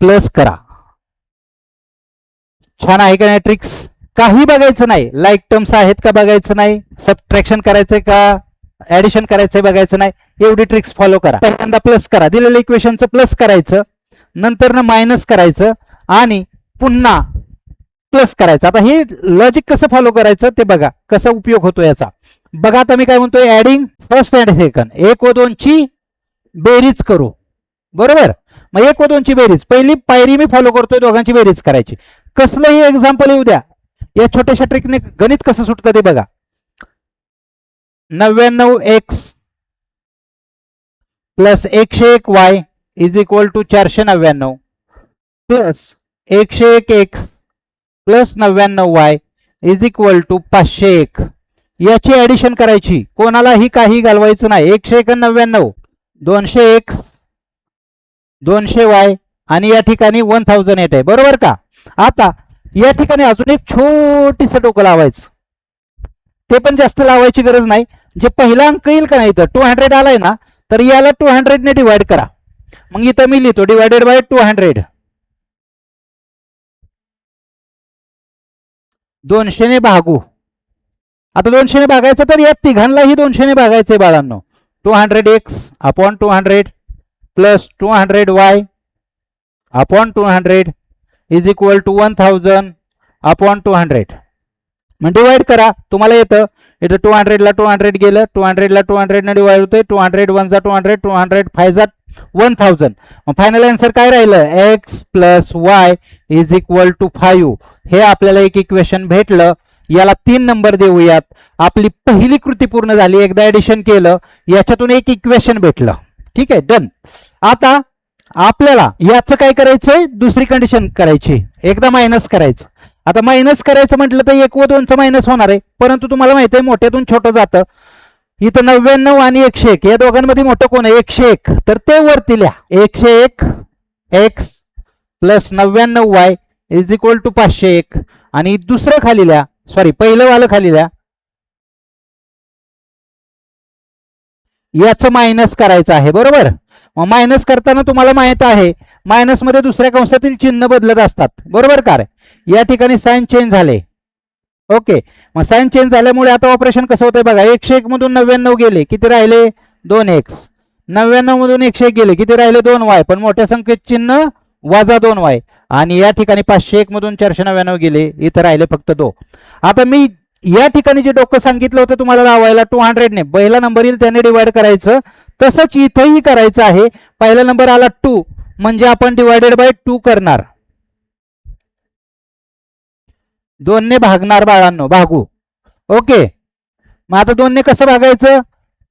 प्लस करा. छान आहे का नाही ट्रिक्स. काही बघायचं नाही, लाईक टर्म्स आहेत का बघायचं नाही, सबट्रॅक्शन करायचंय का ऍडिशन करायचंय बघायचं नाही, एवढी ट्रिक्स फॉलो करा. पहिल्यांदा प्लस करा, दिलेल्या इक्वेशनचं प्लस करायचं, नंतर ना मायनस करायचं आणि पुन्हा प्लस करायचं. आता हे लॉजिक कसं फॉलो करायचं ते बघा, कसा उपयोग होतो याचा. बघा आता मी काय म्हणतोय, ऍडिंग फर्स्ट अँड सेकंड, 1 व 2 ची बेरीज करू, बरोबर. मग 1 व 2 ची बेरीज, पहिली पायरी मी फॉलो करतोय, दोघांची बेरीज करायची. कसलंही एक्झाम्पल येऊ द्या, या छोट्याशा ट्रिकने गणित कसं सुटतं ते बघा. 99x plus 101y is equal to 499 plus 101x plus 99y is equal to 501. याची ऍडिशन करायची, कोणालाही काही घालवायचं नाही. 199 200x 200y आणि या ठिकाणी 1008 आहे, बरोबर का. आता या ठिकाणी अजून एक छोटीस डोकं लावायचं, ते पण जास्त लावायची गरज नाही. जे पहिला अंक येईल का नाही, तर 200 आलाय ना, तर याला 200 ने डिवाइड करा. मग इथं मी लिहितो डिवायडेड बाय 200, 200 ने भागू. आता 200 ने भागायचं, तर या तिघांनाही 200 ने भागायचंय बाळांनो. 200x upon 200 plus 200y upon 200 is equal to 1000 upon 200. मग डिवाइड करा, तुम्हाला येतं. इथं 200 ला 200 गेलं, 200 ला 200 ने डिवाइड होतंय. 200 1 जा 200, 200 5 जा 1000. मग फायनल आन्सर काय राहिलं, x plus y is equal to 5. हे आपल्याला एक इक्वेशन भेटलं. याला 3 नंबर देऊयात. आपली पहिली कृती पूर्ण झाली, एकदा ऍडिशन केलं, याच्यातून एक इक्वेशन भेटलं. ठीक आहे, डन. आता आपल्याला याचं काय करायचंय, दुसरी कंडिशन करायची, एकदा मायनस करायचं. आता मायनस करायचं म्हटलं तर 1 व 2चं मायनस होणार आहे, परंतु तुम्हाला माहिती आहे मोठ्यातून छोटं जातं. इथं 99 आणि 101 या दोघांमध्ये मोठं कोण आहे? 101. तर ते वरती लिहा. 101 x plus 99y is equal to 501 आणि दुसरं खाली लिहा, सॉरी पहिलं वालं खाली लिहा. याचं मायनस करायचं आहे, बरोबर. मग मायनस करताना तुम्हाला माहित आहे मायनस मध्ये दुसऱ्या कंसातील चिन्ह बदलत असतात, बरोबर का? या ठिकाणी साइन चेंज झाले. ओके, मग साइन चेंज झाल्यामुळे आता ऑपरेशन कसं होतंय बघा. 101 मधून 99 गेले, किती राहिले? 2x. 99 मधून 101 गेले, किती राहिले? 2y. पण मोठ्या संख्येत चिन्ह वजा 2y. आणि या ठिकाणी 501 मधून 499 गेले, इथं राहिले फक्त 2. आता मी या ठिकाणी जे डोकं सांगितलं होतं तुम्हाला लावायला 200 ने पहिला नंबर येईल त्याने डिवाइड करायचं, तसंच इथंही करायचं आहे. पहिला नंबर आला 2 म्हणजे आपण डिवायडेड बाय 2 करणार. 2 ने भागणार बाळांनो, भागू. ओके, मग आता 2 ने कसं भागायचं?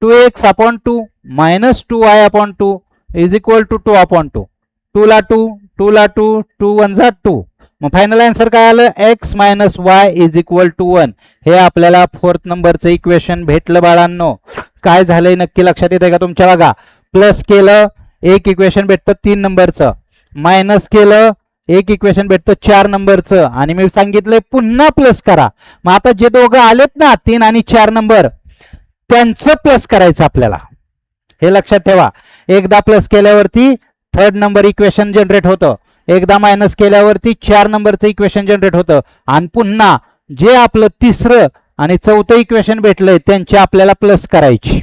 2x upon 2 minus 2y upon 2 is equal to 2 upon 2. 2 ला 2, 2 ला 2, 2 1 जा 2. मग फायनल आन्सर काय आलं? x minus y is equal to 1. हे आपल्याला 4th नंबरचं इक्वेशन भेटलं बाळांनो. काय झालंय नक्की लक्षात येते का तुमच्या? बघा, प्लस केलं एक इक्वेशन भेटतं 3 नंबरचं, मायनस केलं एक इक्वेशन भेटतं 4 नंबरचं, आणि मी सांगितलंय पुन्हा प्लस करा. मग आता जे दोघं आलेत ना 3 आणि 4 नंबर, त्यांचं प्लस करायचं आपल्याला, हे लक्षात ठेवा. एकदा प्लस केल्यावरती 3rd नंबर इक्वेशन जनरेट होतं, एकदा मायनस केल्यावरती 4 नंबरचं इक्वेशन जनरेट होतं, आणि पुन्हा जे आपलं 3रं आणि 4थं इक्वेशन भेटलंय त्यांची आपल्याला प्लस करायची.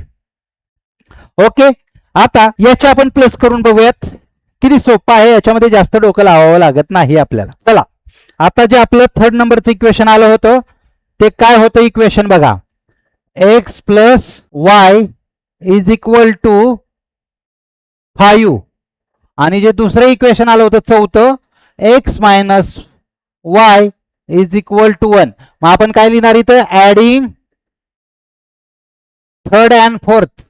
ओके, आता याच्या आपण प्लस करून बघूयात. किती सोपं आहे, याच्यामध्ये जास्त डोकं लावावं लागत नाही आपल्याला. चला, आता जे आपलं 3rd नंबरचं इक्वेशन आलं होतं ते काय होतं इक्वेशन बघा. x plus y is equal to 5, आणि जे दुसरं इक्वेशन आलं होतं 4थं, x minus y is equal to 1. मग आपण काय लिहिणार इथं? ऍडिंग 3rd अँड 4th,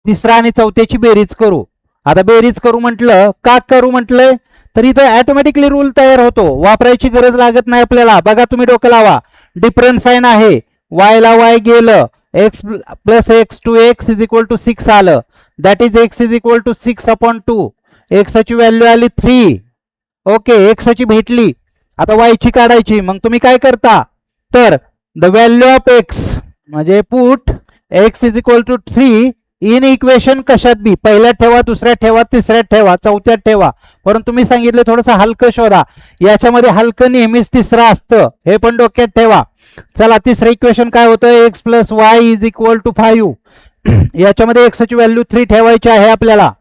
3रा आणि 4थ्याची बेरीज करू. आता बेरीज करू म्हटलं, का करू म्हटलंय तर इथं ऑटोमॅटिकली रूल तयार होतो, वापरायची गरज लागत नाही आपल्याला. बघा तुम्ही डोकं लावा, डिफरंट साइन आहे, y ला y गेलं, x plus x two x is equal to 6 आलं, that is x is equal to 6 upon 2. एक्सची व्हॅल्यू आली 3. ओके, एक्सची भेटली, आता y ची काढायची. मग तुम्ही काय करता तर द व्हॅल्यू ऑफ x म्हणजे put x is equal to 3 in equation कशात बी, पहिल्यात ठेवा, दुसऱ्यात ठेवा, तिसऱ्यात ठेवा, चौथ्यात ठेवा. परंतु मी सांगितलं थोडंसं हलकं शोधा, याच्यामध्ये हलकं नेहमीच 3रं असतं, हे पण डोक्यात ठेवा. चला, 3रं इक्वेशन काय होतं? x plus y is equal to 5. याच्यामध्ये x ची व्हॅल्यू 3 ठेवायची आहे आपल्याला.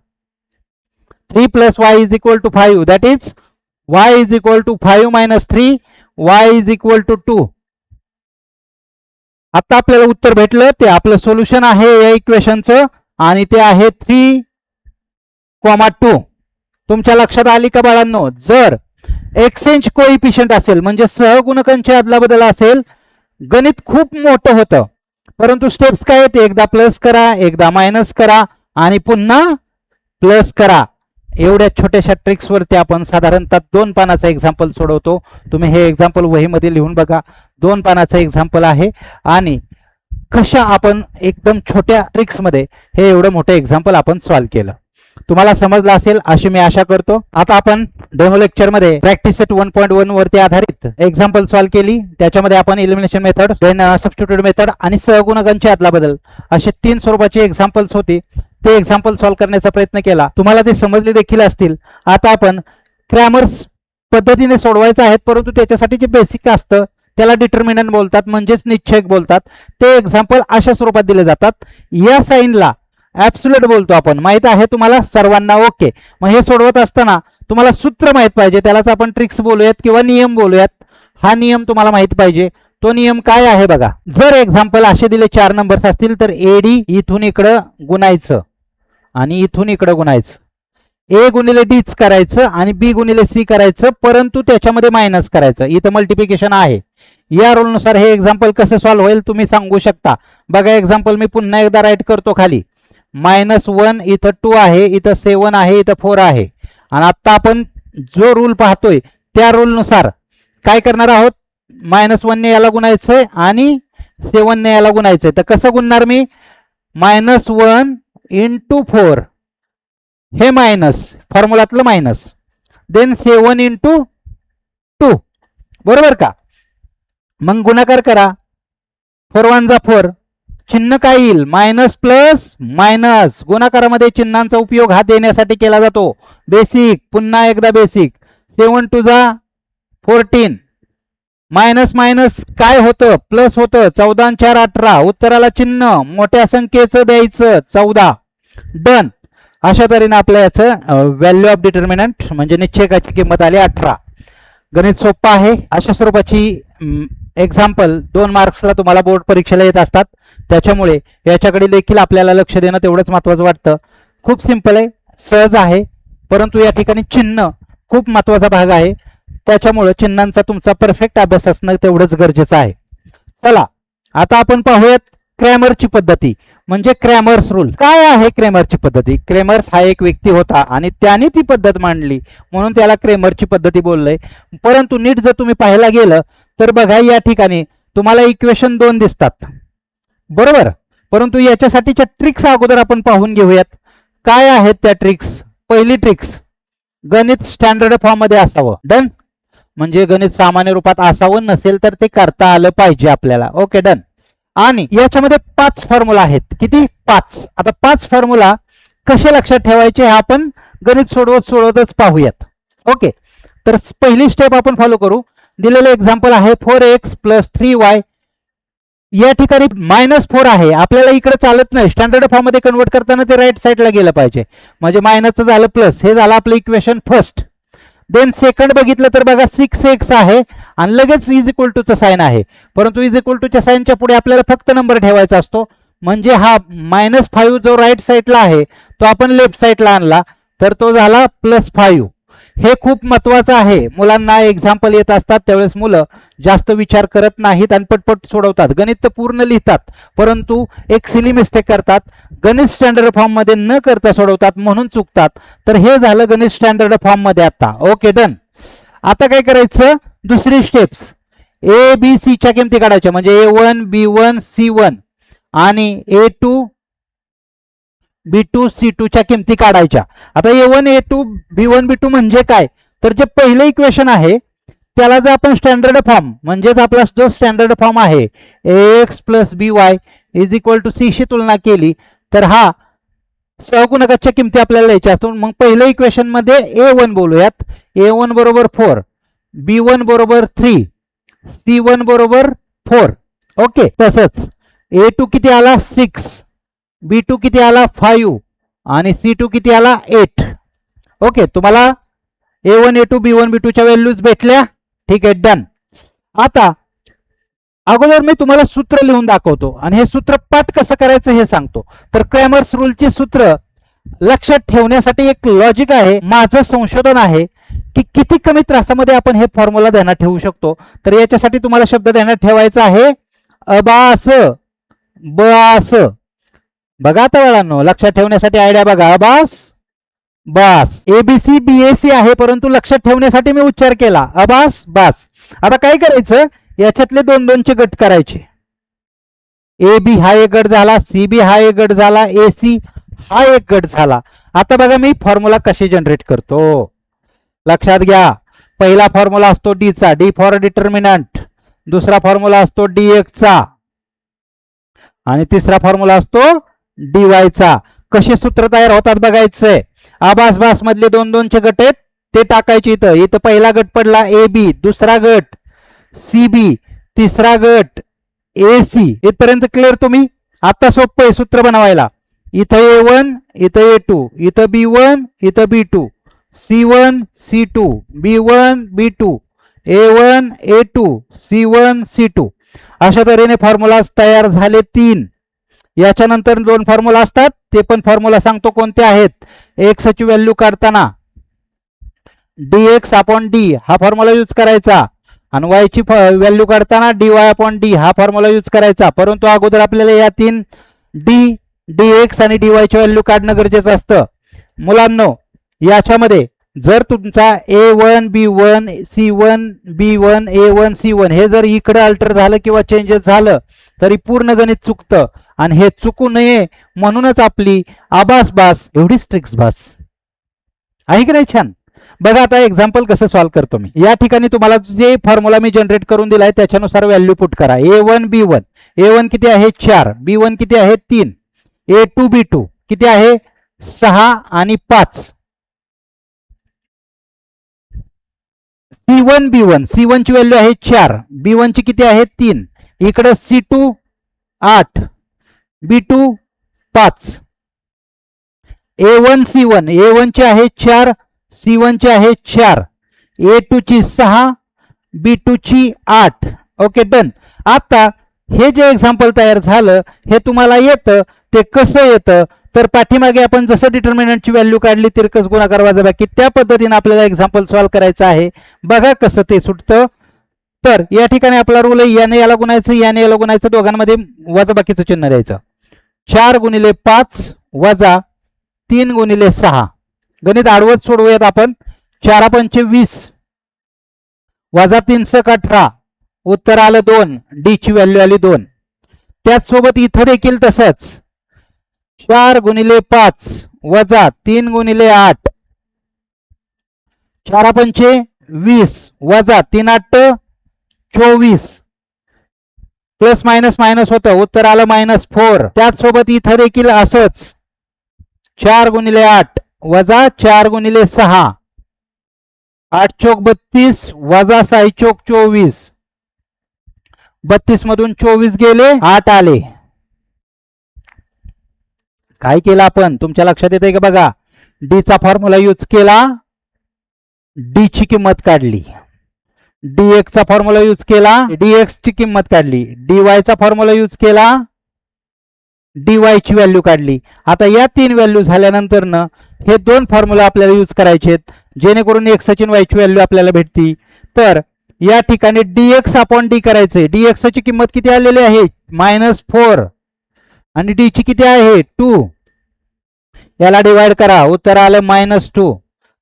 3 plus y is equal to 5, that is y is equal to 5 minus 3, y is equal to 2. आता आपल्याला उत्तर भेटलं, ते आपलं सोल्युशन आहे या इक्वेशनचं, आणि ते आहे 3,2. तुमच्या लक्षात आली का बाळांनो? जर एक्सचेंज कोइफिशियंट असेल म्हणजे सहगुणकांची अदलाबदल असेल, गणित खूप मोठं होतं, परंतु स्टेप्स काय आहेत? एकदा प्लस करा, एकदा मायनस करा, आणि पुन्हा प्लस करा. एवढ्या छोट्याशा ट्रिक्स वरती आपण साधारणतः 2 पानाचं एक्झाम्पल सोडवतो. तुम्ही हे एक्झाम्पल वहीमध्ये लिहून बघा. 2 पानाचं एक्झाम्पल आहे, आणि कशा आपण एकदम छोट्या ट्रिक्स मध्ये हे एवढं मोठं एक्झाम्पल आपण सॉल्व्ह केलं. तुम्हाला समजलं असेल अशी मी आशा करतो. आता आपण डेमो लेक्चर मध्ये प्रॅक्टिस सेट 1.1 वरती आधारित एक्झाम्पल सॉल्व्ह केली. त्याच्यामध्ये आपण elimination method, then substitute method आणि सहगुणकांची अदलाबदल असे 3 स्वरूपाची एक्झाम्पल्स होती. ते एक्झाम्पल सॉल्व्ह करण्याचा प्रयत्न केला. तुम्हाला ते समजले देखील असतील. आता आपण क्रॅमर्स पद्धतीने सोडवायचं आहे, परंतु त्याच्यासाठी जे बेसिक असतं त्याला डिटर्मिनंट बोलतात, म्हणजेच निश्चयक बोलतात. ते एक्झाम्पल अशा स्वरूपात दिले जातात. या साइनला ऍब्सोल्यूट बोलतो आपण, माहित आहे तुम्हाला सर्वांना? ओके, मग हे सोडवत असताना तुम्हाला सूत्र माहित पाहिजे, त्यालाच आपण ट्रिक्स बोलूयात किंवा नियम बोलूयात. हा नियम तुम्हाला माहित पाहिजे. तो नियम काय आहे बघा. जर एक्झाम्पल असे दिले 4 नंबर्स असतील तर एडी इथून इकडं गुणायचं आणि इथून इकडं गुणायचं, ए गुणिले डीच करायचं आणि बी गुणिले सी करायचं, परंतु त्याच्यामध्ये मायनस करायचं. इथं मल्टिप्लिकेशन आहे. या रूलनुसार हे एक्झाम्पल कसं सॉल्व्ह होईल तुम्ही सांगू शकता. बघा, एक्झाम्पल मी पुन्हा एकदा राईट करतो खाली. -1 इथं 2 आहे, इथं 7 आहे, इथं 4 आहे. आणि आता आपण जो रूल पाहतोय त्या रूलनुसार काय करणार आहोत, -1 याला गुणायचंय आणि 7 याला गुणायचंय. तर कसं गुणणार मी, -1 × 4 हे मायनस, फॉर्म्युलातलं मायनस, देन 7 × 2, बरोबर का. मग गुणाकार करा, 4 1 जा 4, चिन्ह काय येईल, मायनस प्लस मायनस. गुणाकारामध्ये चिन्हांचा उपयोग हा देण्यासाठी केला जातो. बेसिक, पुन्हा एकदा बेसिक. 7 2 जा 14, मायनस मायनस काय होतं, प्लस होतं. 14 आणि 4 18, उत्तराला चिन्ह मोठ्या संख्येचं द्यायचं 14. डन. अशा तऱ्हेने आपल्या याचं व्हॅल्यू ऑफ डिटर्मिनंट म्हणजे निश्चयकाची किंमत आली 18. गणित सोपं आहे. अशा स्वरूपाची एक्झाम्पल 2 मार्क्सला तुम्हाला बोर्ड परीक्षेला येत असतात. त्याच्यामुळे याच्याकडे देखील आपल्याला लक्ष देणं तेवढंच महत्त्वाचं वाटतं. खूप सिंपल आहे, सहज आहे, परंतु या ठिकाणी चिन्ह खूप महत्त्वाचा भाग आहे. त्याच्यामुळे चिन्हांचा तुमचा परफेक्ट अभ्यास असणं तेवढंच गरजेचं आहे. चला आता आपण पाहूयात क्रॅमरची पद्धती म्हणजे क्रॅमर्स रूल. काय आहे क्रॅमरची पद्धती? क्रॅमर्स हा एक व्यक्ती होता आणि त्याने ती पद्धत मांडली म्हणून त्याला क्रॅमरची पद्धती बोललंय. परंतु नीट जर तुम्ही पाहायला गेलं तर बघा या ठिकाणी तुम्हाला इक्वेशन 2 दिसतात, बरोबर. परंतु याच्यासाठीच्या ट्रिक्स अगोदर आपण पाहून घेऊयात. काय आहेत त्या ट्रिक्स? पहिली ट्रिक्स, गणित स्टँडर्ड फॉर्म मध्ये असावं. डन. म्हणजे गणित सामान्य रूपात असावं, नसेल तर ते करता आलं पाहिजे आपल्याला. Okay, done. आणि याच्यामध्ये 5 फॉर्म्युला आहेत. किती? 5. आता 5 फॉर्म्युला कसे लक्षात ठेवायचे हे आपण गणित सोडवतच पाहूयात. ओके, तर पहिली स्टेप आपण फॉलो करू. दिलेलं एक्झाम्पल आहे 4x + 3y. या ठिकाणी -4 आहे, आपल्याला इकडे चालत नाही. स्टँडर्ड फॉर्म मध्ये कन्वर्ट करताना ते राईट साईडला गेलं पाहिजे. म्हणजे मायनसचं झालं प्लस, हे झालं आपलं इक्वेशन फर्स्ट. देन सेकंड बघितलं तर बघा 6x आहे आणि लगेच = साइन आहे. परंतु = साइनच्या पुढे आपल्याला फक्त नंबर ठेवायचा असतो. म्हणजे हा -5 जो राईट साईडला आहे तो आपण लेफ्ट साईडला आणला तर तो झाला +5. हे खूप महत्वाचं आहे. मुलांना एक्झाम्पल येत असतात त्यावेळेस मुलं जास्त विचार करत नाहीत आणि पटपट सोडवतात. गणित तर पूर्ण लिहितात परंतु एक सिली मिस्टेक करतात. गणित स्टँडर्ड फॉर्म मध्ये न करता सोडवतात म्हणून चुकतात. तर हे झालं गणित स्टँडर्ड फॉर्म मध्ये आता. Okay, done. आता काय करायचं, दुसरी स्टेप्स, A B C च्या किमती काढायच्या. म्हणजे A1 B1 C1 आणि A2 B2 C2 च्या किमती काढायच्या. आता A1 A2 B1 B2 म्हणजे काय, तर जे पहिलं इक्वेशन आहे त्याला जर आपण स्टँडर्ड फॉर्म म्हणजेच आपला जो स्टँडर्ड फॉर्म आहे AX + BY = C शी तुलना केली तर हा सहगुणकाच्या किमती आपल्याला द्यायच्या असतात. मग पहिल्या इक्वेशन मध्ये A1 बोलूयात. A1 = 4, B1 = 3, C1 = 4. ओके, तसंच A2 किती आला 6, B2 किती आला 5 आणि C2 किती आला 8. ओके, तुम्हाला A1 A2 B1 B2 च्या व्हॅल्यूज भेटल्या. ठीक आहे, डन. आता अगोदर मी तुम्हाला सूत्र लिहून दाखवतो आणि हे सूत्र पाठ कसं करायचं हे सांगतो. तर क्रॅमर्स रूलचे सूत्र लक्षात ठेवण्यासाठी एक लॉजिक आहे. माझं संशोधन आहे की किती कमी त्रासामध्ये आपण हे फॉर्म्युला ध्यानात ठेवू शकतो. तर याच्यासाठी तुम्हाला शब्द ध्यानात ठेवायचा आहे अबास बास. बघा आता बाळांनो, लक्षात ठेवण्यासाठी आयडिया बघा. अबास बास. ABC BAC आहे परंतु लक्षात ठेवण्यासाठी मी उच्चार केला अबास बास. आता काय करायचं, याच्यातले 2 चे गट करायचे. AB हा एक गट झाला, CB हा एक गट झाला, AC हा एक गट झाला. आता बघा मी फॉर्म्युला कसे जनरेट करतो. लक्षात घ्या, पहिला फॉर्म्युला असतो D चा, D फॉर डिटर्मिनंट. दुसरा फॉर्म्युला असतो DX चा आणि तिसरा फॉर्म्युला असतो DY चा. कसे सूत्र तयार होतात बघायचंय. आबास बास मधले 2 चे गट आहेत ते टाकायचे इथं. इथं पहिला गट पडला AB, दुसरा गट CB, तिसरा गट AC. इथपर्यंत क्लिअर तुम्ही? आता सोपं आहे सूत्र बनवायला. इथं A1, इथं A2, इथं B1, इथं B2, C1 C2, B1 B2, A1 A2, C1 C2. अशा तऱ्हेने फॉर्म्युलाज तयार झाले 3. याच्यानंतर 2 फॉर्म्युला असतात, ते पण फॉर्म्युला सांगतो कोणते आहेत. एक्स ची व्हॅल्यू काढताना dx/d हा फॉर्म्युला यूज करायचा आणि y ची व्हॅल्यू काढताना dy/d हा फॉर्म्युला यूज करायचा. परंतु अगोदर आपल्याला या 3 dx आणि dy ची व्हॅल्यू काढणं गरजेचं असतं. मुलांनो, याच्यामध्ये जर तुमचा A1 B1 C1 B1 A1 C1 हे जर इकडे अल्टर झालं किंवा चेंजेस झालं तरी पूर्ण गणित चुकतं, आणि हे चुकू नये म्हणूनच आपली आभास बास एवढीच ट्रिक्स बास आहे की नाही. छान. बघा आता एक्झाम्पल कसं सॉल्व्ह करतो मी. या ठिकाणी तुम्हाला जे फॉर्म्युला मी जनरेट करून दिलाय त्याच्यानुसार व्हॅल्यू पुट करा. A1 किती आहे 4, B1 किती आहे 3, A2 B2 किती आहे 6 आणि 5, C1 ची व्हॅल्यू आहे 4, B1 ची किती आहे 3, इकडे C2 8, B2 5, A1 ची आहे 4, C1 ची आहे 4, A2 ची 6, B2 ची 8. Okay done. आता हे जे एक्झाम्पल तयार झालं हे तुम्हाला येतं. ते कसं येतं तर पाठीमागे आपण जसं डिटर्मिनंटची व्हॅल्यू काढली तिरकस गुणाकार वजाबाकी त्या पद्धतीने आपल्याला एक्झाम्पल सॉल्व्ह करायचं आहे. बघा कसं ते सुटतं. तर या ठिकाणी आपला रूल आहे याने याला गुणायचं याने याला गुणायचं, दोघांमध्ये वजाबाकीचं चिन्ह द्यायचं. 4 गुणिले 5 वजा 3 गुणिले 6. गणित आडवत सोडवूयात आपण. 4 पंचे 20 वजा 3 सक 18, उत्तर आलं 2. डी ची व्हॅल्यू आली 2. त्याचसोबत इथं देखील तसंच 4 गुणिले 5 वजा 3 गुणिले 8, 4 पंचे 20 वजा 3 8 24, प्लस मायनस मायनस होतं, उत्तर आलं -4. त्याचसोबत इथं देखील असंच 4 गुणिले 8 वजा 4 गुणिले 6, 8 चोक 32 वजा 6 चोक 24, 32 मधून 24 गेले 8 आले. काय केलं आपण तुमच्या लक्षात येते का बघा. डी चा फॉर्म्युला यूज केला, डी ची किंमत काढली. dx चा फॉर्म्युला यूज केला, dx ची किंमत काढली. dy चा फॉर्म्युला यूज केला, dy ची व्हॅल्यू काढली. आता या 3 व्हॅल्यू झाल्यानंतर न हे 2 फॉर्म्युला आपल्याला यूज करायचे जेणेकरून x ची y ची व्हॅल्यू आपल्याला भेटती. तर या ठिकाणी dx अपॉन डी करायचे. dx ची किंमत किती आलेली आहे -4 आणि डी ची किती आहे 2. याला डिवाइड करा, उत्तर आलं -2.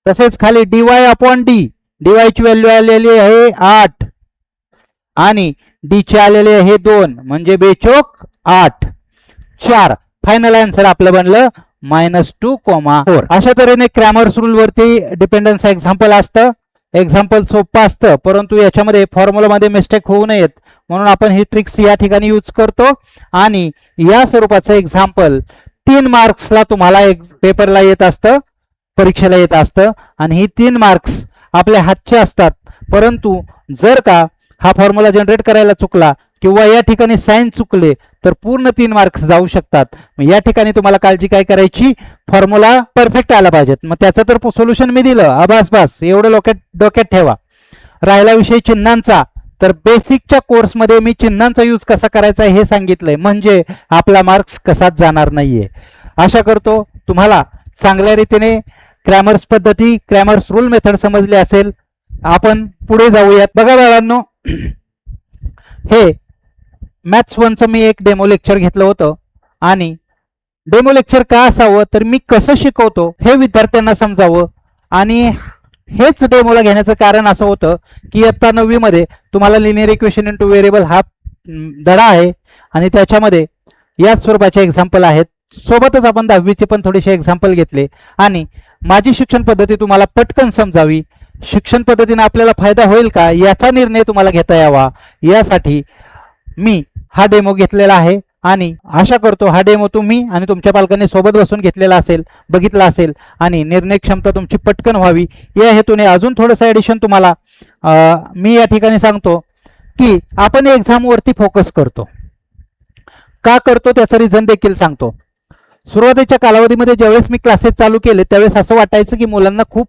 तसेच खाली dy अपॉन डी, dy ची व्हॅल्यू आलेली आहे 8 आणि डी ची आलेली आहे 2 म्हणजे बेचोक 8. 4. फायनल आन्सर आपलं बनलं -2,4. अशा तऱ्हेने क्रॅमर्स रूल वरती डिपेंडन्स एक्झाम्पल असतं. एक्झाम्पल सोपं असतं परंतु याच्यामध्ये फॉर्म्युलामध्ये मिस्टेक होऊ नयेत म्हणून आपण ही ट्रिक्स या ठिकाणी यूज करतो. आणि या स्वरूपाचं एक्झाम्पल 3 मार्क्सला तुम्हाला पेपरला येत असतं, परीक्षेला येत असतं आणि ही 3 मार्क्स आपल्या हातचे असतात. परंतु जर का हा फॉर्म्युला जनरेट करायला चुकला किंवा या ठिकाणी साइन चुकले तर पूर्ण 3 मार्क्स जाऊ शकतात. या ठिकाणी तुम्हाला काळजी काय करायची, फॉर्म्युला परफेक्ट आला पाहिजेत. मग त्याचं तर सोल्युशन मी दिलं, आभास बास एवढं डोक्यात ठेवा. राहिला विषय चिन्हांचा, तर बेसिकच्या कोर्समध्ये मी चिन्हांचा यूज कसा करायचा हे सांगितलंय, म्हणजे आपला मार्क्स कसाच जाणार नाहीये. आशा करतो तुम्हाला चांगल्या रीतीने क्रॅमर्स पद्धती, क्रॅमर्स रूल मेथड समजली असेल. आपण पुढे जाऊयात. बघा बाळांनो, हे मॅथ्स 1चं मी एक डेमो लेक्चर घेतलं होतं आणि डेमो लेक्चर का असावं तर मी कसं शिकवतो हे विद्यार्थ्यांना समजावं. आणि हेच डेमोला घेण्याचं कारण असं होतं की इयत्ता 9वी मध्ये तुम्हाला लिनियर इक्वेशन इंटू व्हेरिएबल हा धडा आहे आणि त्याच्यामध्ये याच स्वरूपाचे एक्झाम्पल आहेत. सोबतच आपण 10वीचे पण थोडेसे एक्झाम्पल घेतले आणि माझी शिक्षण पद्धती तुम्हाला पटकन समजावी, शिक्षण पद्धतीने आपल्याला फायदा होईल का याचा निर्णय तुम्हाला घेता यावा, यासाठी मी हा डेमो घेतलेला आहे. आणि आशा करतो हा डेमो तुम्ही आणि तुमच्या पालकांनी सोबत बसून घेतलेला असेल, बघितला असेल आणि निर्णय क्षमता तुमची पटकन व्हावी या हेतूने अजून थोडंसं ॲडिशन तुम्हाला मी या ठिकाणी सांगतो की आपण एक्झाम वरती फोकस करतो. का करतो त्याचं रिझन देखील सांगतो. सुरुवातीच्या कालावधीमध्ये ज्यावेळेस मी क्लासेस चालू केले त्यावेळेस असं वाटायचं की मुलांना खूप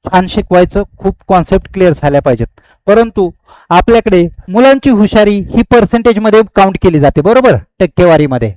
छान शिकवायचं, खूप कॉन्सेप्ट क्लिअर झाल्या पाहिजेत. परंतु आपल्याकडे मुलांची हुशारी ही पर्सेंटेजमध्ये काउंट केली जाते, बरोबर, टक्केवारीमध्ये.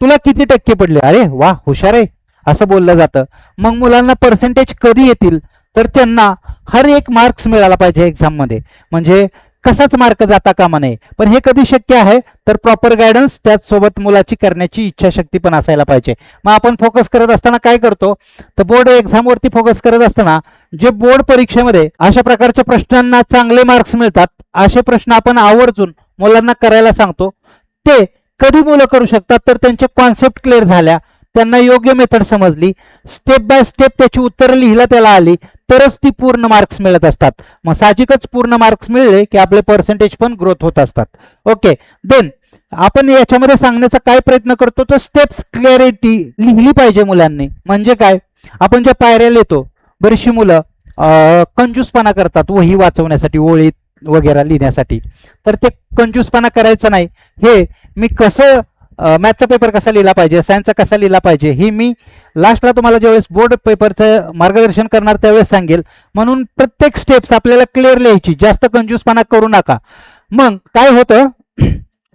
तुला किती टक्के पडले, अरे वा हुशार आहे असं बोललं जातं. मग मुलांना पर्सेंटेज कधी येतील तर त्यांना हर एक मार्क्स मिळाला पाहिजे एक्झाममध्ये. म्हणजे कसाच मार्क जाता कामा नये. पण हे कधी शक्य आहे तर प्रॉपर गायडन्स त्याचसोबत मुलाची करण्याची इच्छाशक्ती पण असायला पाहिजे. मग आपण फोकस करत असताना काय करतो तर बोर्ड एक्झामवरती फोकस करत असताना जे बोर्ड परीक्षेमध्ये अशा प्रकारच्या प्रश्नांना चांगले मार्क्स मिळतात असे प्रश्न आपण आवर्जून मुलांना करायला सांगतो. ते कधी मुलं करू शकतात तर त्यांचे कॉन्सेप्ट क्लिअर झाल्या, त्यांना योग्य मेथड समजली, स्टेप बाय स्टेप त्याची उत्तरं लिहिला त्याला आली तरच ती पूर्ण मार्क्स मिळत असतात. मग साहजिकच पूर्ण मार्क्स मिळले की आपले पर्सेंटेज पण ग्रोथ होत असतात. ओके, देन आपण याच्यामध्ये सांगण्याचा काय प्रयत्न करतो तर स्टेप्स क्लॅरिटी लिहिली पाहिजे मुलांनी. म्हणजे काय, आपण ज्या पायऱ्या लिहितो बरीचशी मुलं कंजूसपणा करतात वही वाचवण्यासाठी, ओळीत वगैरे लिहिण्यासाठी. तर ते कंजूसपणा करायचं नाही. हे मी कसं मॅथचा पेपर कसा लिहिला पाहिजे, सायन्सचा कसा लिहिला पाहिजे ही मी लास्टला तुम्हाला ज्यावेळेस बोर्ड पेपरचं मार्गदर्शन करणार त्यावेळेस सांगेल. म्हणून प्रत्येक स्टेप्स आपल्याला क्लिअर लिहायची, जास्त कंजूसपणा करू नका. मग काय होतं,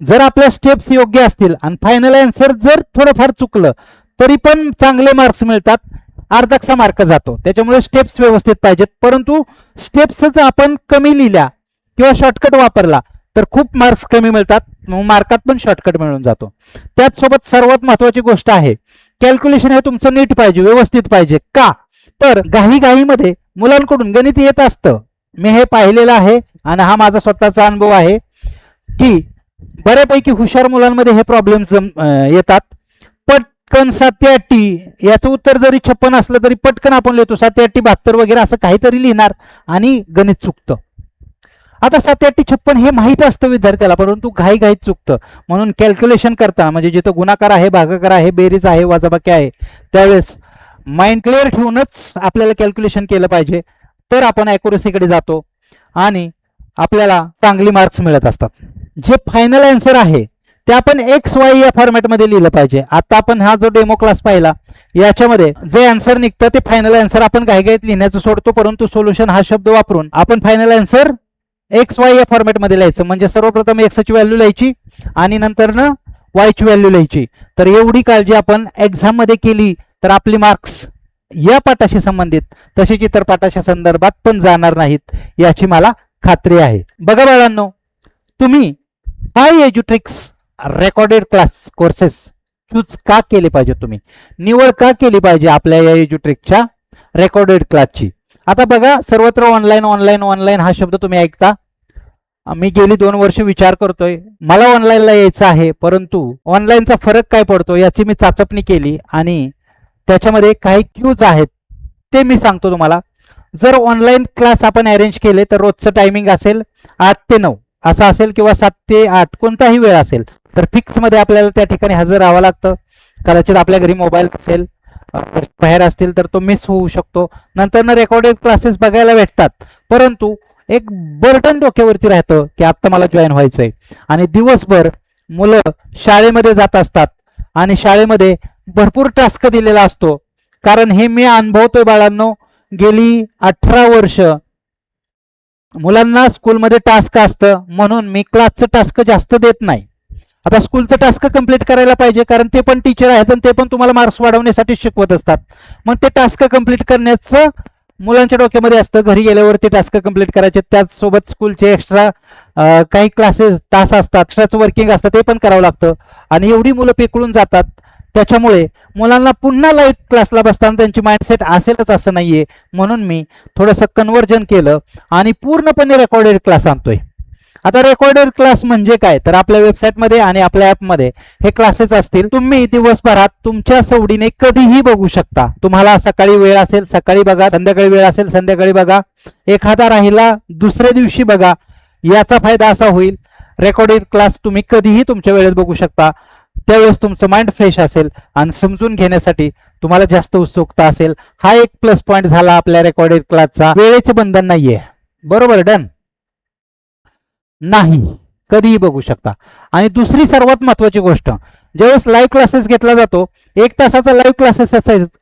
जर आपल्या स्टेप्स योग्य असतील आणि फायनल आन्सर जर थोडंफार चुकलं तरी पण चांगले मार्क्स मिळतात, अर्धाचा मार्क जातो. त्याच्यामुळे स्टेप्स व्यवस्थित पाहिजेत. परंतु स्टेप्सच आपण कमी लिहिल्या किंवा शॉर्टकट वापरला तर खूप मार्क्स कमी मिळतात, मार्कात पण शॉर्टकट मिळून जातो. त्याचसोबत सर्वात महत्वाची गोष्ट आहे कॅल्क्युलेशन हे तुमचं नीट पाहिजे, व्यवस्थित पाहिजे. का तर घाईमध्ये मुलांकडून गणित येत असतं. मी हे पाहिलेलं आहे आणि हा माझा स्वतःचा अनुभव आहे की बऱ्यापैकी हुशार मुलांमध्ये हे प्रॉब्लेम्स येतात. पटकन 7-8 याचं उत्तर जरी 56 असलं तरी पटकन आपण लिहितो 7-8 72 वगैरे असं काहीतरी लिहिणार आणि गणित चुकतं. आता 7-8 56 हे माहीत असतं विद्यार्थ्याला, परंतु घाईत चुकतं. म्हणून कॅल्क्युलेशन करताना म्हणजे जिथं गुणाकार आहे, भागाकार आहे, बेरीज आहे, वजाबाकी आहे त्यावेळेस माइंड क्लिअर ठेवूनच आपल्याला कॅल्क्युलेशन केलं पाहिजे. तर आपण ॲक्युरसीकडे जातो आणि आपल्याला चांगली मार्क्स मिळत असतात. जे फायनल आन्सर आहे ते आपण XY या फॉर्मॅटमध्ये लिहिलं पाहिजे. आता आपण हा जो डेमो क्लास पाहिला याच्यामध्ये जे आन्सर निघतं ते फायनल आन्सर आपण घाईघाईत लिहिण्याचं सोडतो, परंतु सोल्युशन हा शब्द वापरून आपण फायनल आन्सर XY या फॉर्मॅटमध्ये लिहायचं. म्हणजे सर्वप्रथम एक्सची व्हॅल्यू लिहायची आणि नंतर वायची व्हॅल्यू लिहायची. तर एवढी काळजी आपण एक्झाम मध्ये केली तर आपली मार्क्स या पाठाशी संबंधित तसेच इतर पाठाच्या संदर्भात पण जाणार नाहीत याची मला खात्री आहे. बघा बाळांनो, तुम्ही हाय एज्युट्रिक्स रेकॉर्डेड क्लास कोर्सेस चूज का केले पाहिजे, तुम्ही निवड का केली पाहिजे आपल्या या एज्युट्रिकच्या रेकॉर्डेड क्लासची. आता बघा, सर्वत्र ऑनलाईन ऑनलाईन ऑनलाईन हा शब्द तुम्ही ऐकता. मी गेली 2 वर्ष विचार करतोय मला ऑनलाईनला यायचं आहे, परंतु ऑनलाईनचा फरक काय पडतो याची मी चाचपणी केली आणि त्याच्यामध्ये काही क्यूज आहेत ते मी सांगतो तुम्हाला. जर ऑनलाईन क्लास आपण अरेंज केले तर रोजचं टायमिंग असेल 8 ते 9 असं असेल किंवा 7 ते 8 कोणताही वेळ असेल तर फिक्समध्ये आपल्याला त्या ठिकाणी हजर राहावं लागतं. कदाचित आपल्या घरी मोबाईल असेल, बाहेर असतील तर तो मिस होऊ शकतो. नंतर रेकॉर्डेड क्लासेस बघायला भेटतात, परंतु एक बर्डन डोक्यावरती राहतं की आता मला जॉईन व्हायचंय आणि दिवसभर मुलं शाळेमध्ये जात असतात आणि शाळेमध्ये भरपूर टास्क दिलेला असतो. कारण हे मी अनुभवतोय बाळांनो, गेली 18 वर्ष मुलांना स्कूलमध्ये टास्क असतं म्हणून मी क्लासचं टास्क जास्त देत नाही. आता स्कूलचं टास्क कंप्लीट करायला पाहिजे कारण ते पण टीचर आहेत आणि ते पण तुम्हाला मार्क्स वाढवण्यासाठी शिकवत असतात. मग ते टास्क कंप्लीट करण्याचं मुलांच्या डोक्यामध्ये असतं. घरी गेल्यावरती टास्क कंप्लीट करायचे, त्याचसोबत स्कूलचे एक्स्ट्रा काही क्लासेस तास असतात, एक्स्ट्राचं वर्किंग असतं ते पण करावं लागतं आणि एवढी मुलं पेकळून जातात. त्याच्यामुळे मुलांना पुन्हा लाईट क्लासला बसताना त्यांची माइंडसेट असेलच असं नाहीये. म्हणून मी थोडंसं कन्वर्जन केलं आणि पूर्णपणे रेकॉर्डेड क्लास आणतोय. आता रेकॉर्डेड क्लास म्हणजे काय तर आपल्या वेबसाईटमध्ये आणि आपल्या ॲपमध्ये हे क्लासेस असतील. तुम्ही दिवसभरात तुमच्या सवडीने कधीही बघू शकता. तुम्हाला सकाळी वेळ असेल सकाळी बघा, संध्याकाळी वेळ असेल संध्याकाळी बघा, एखादा राहिला दुसऱ्या दिवशी बघा. याचा फायदा असा होईल रेकॉर्डेड क्लास तुम्ही कधीही तुमच्या वेळेत बघू शकता. त्यावेळेस तुमचं माइंड फ्रेश असेल आणि समजून घेण्यासाठी तुम्हाला जास्त उत्सुकता असेल. हा एक प्लस पॉईंट झाला आपल्या रेकॉर्डेड क्लासचा. वेळेचे बंधन नाहीये, बरोबर, डन नाही, कधीही बघू शकता. आणि दुसरी सर्वात महत्वाची गोष्ट, ज्यावेळेस लाईव्ह क्लासेस घेतला जातो 1 तासाचा लाईव्ह क्लासेस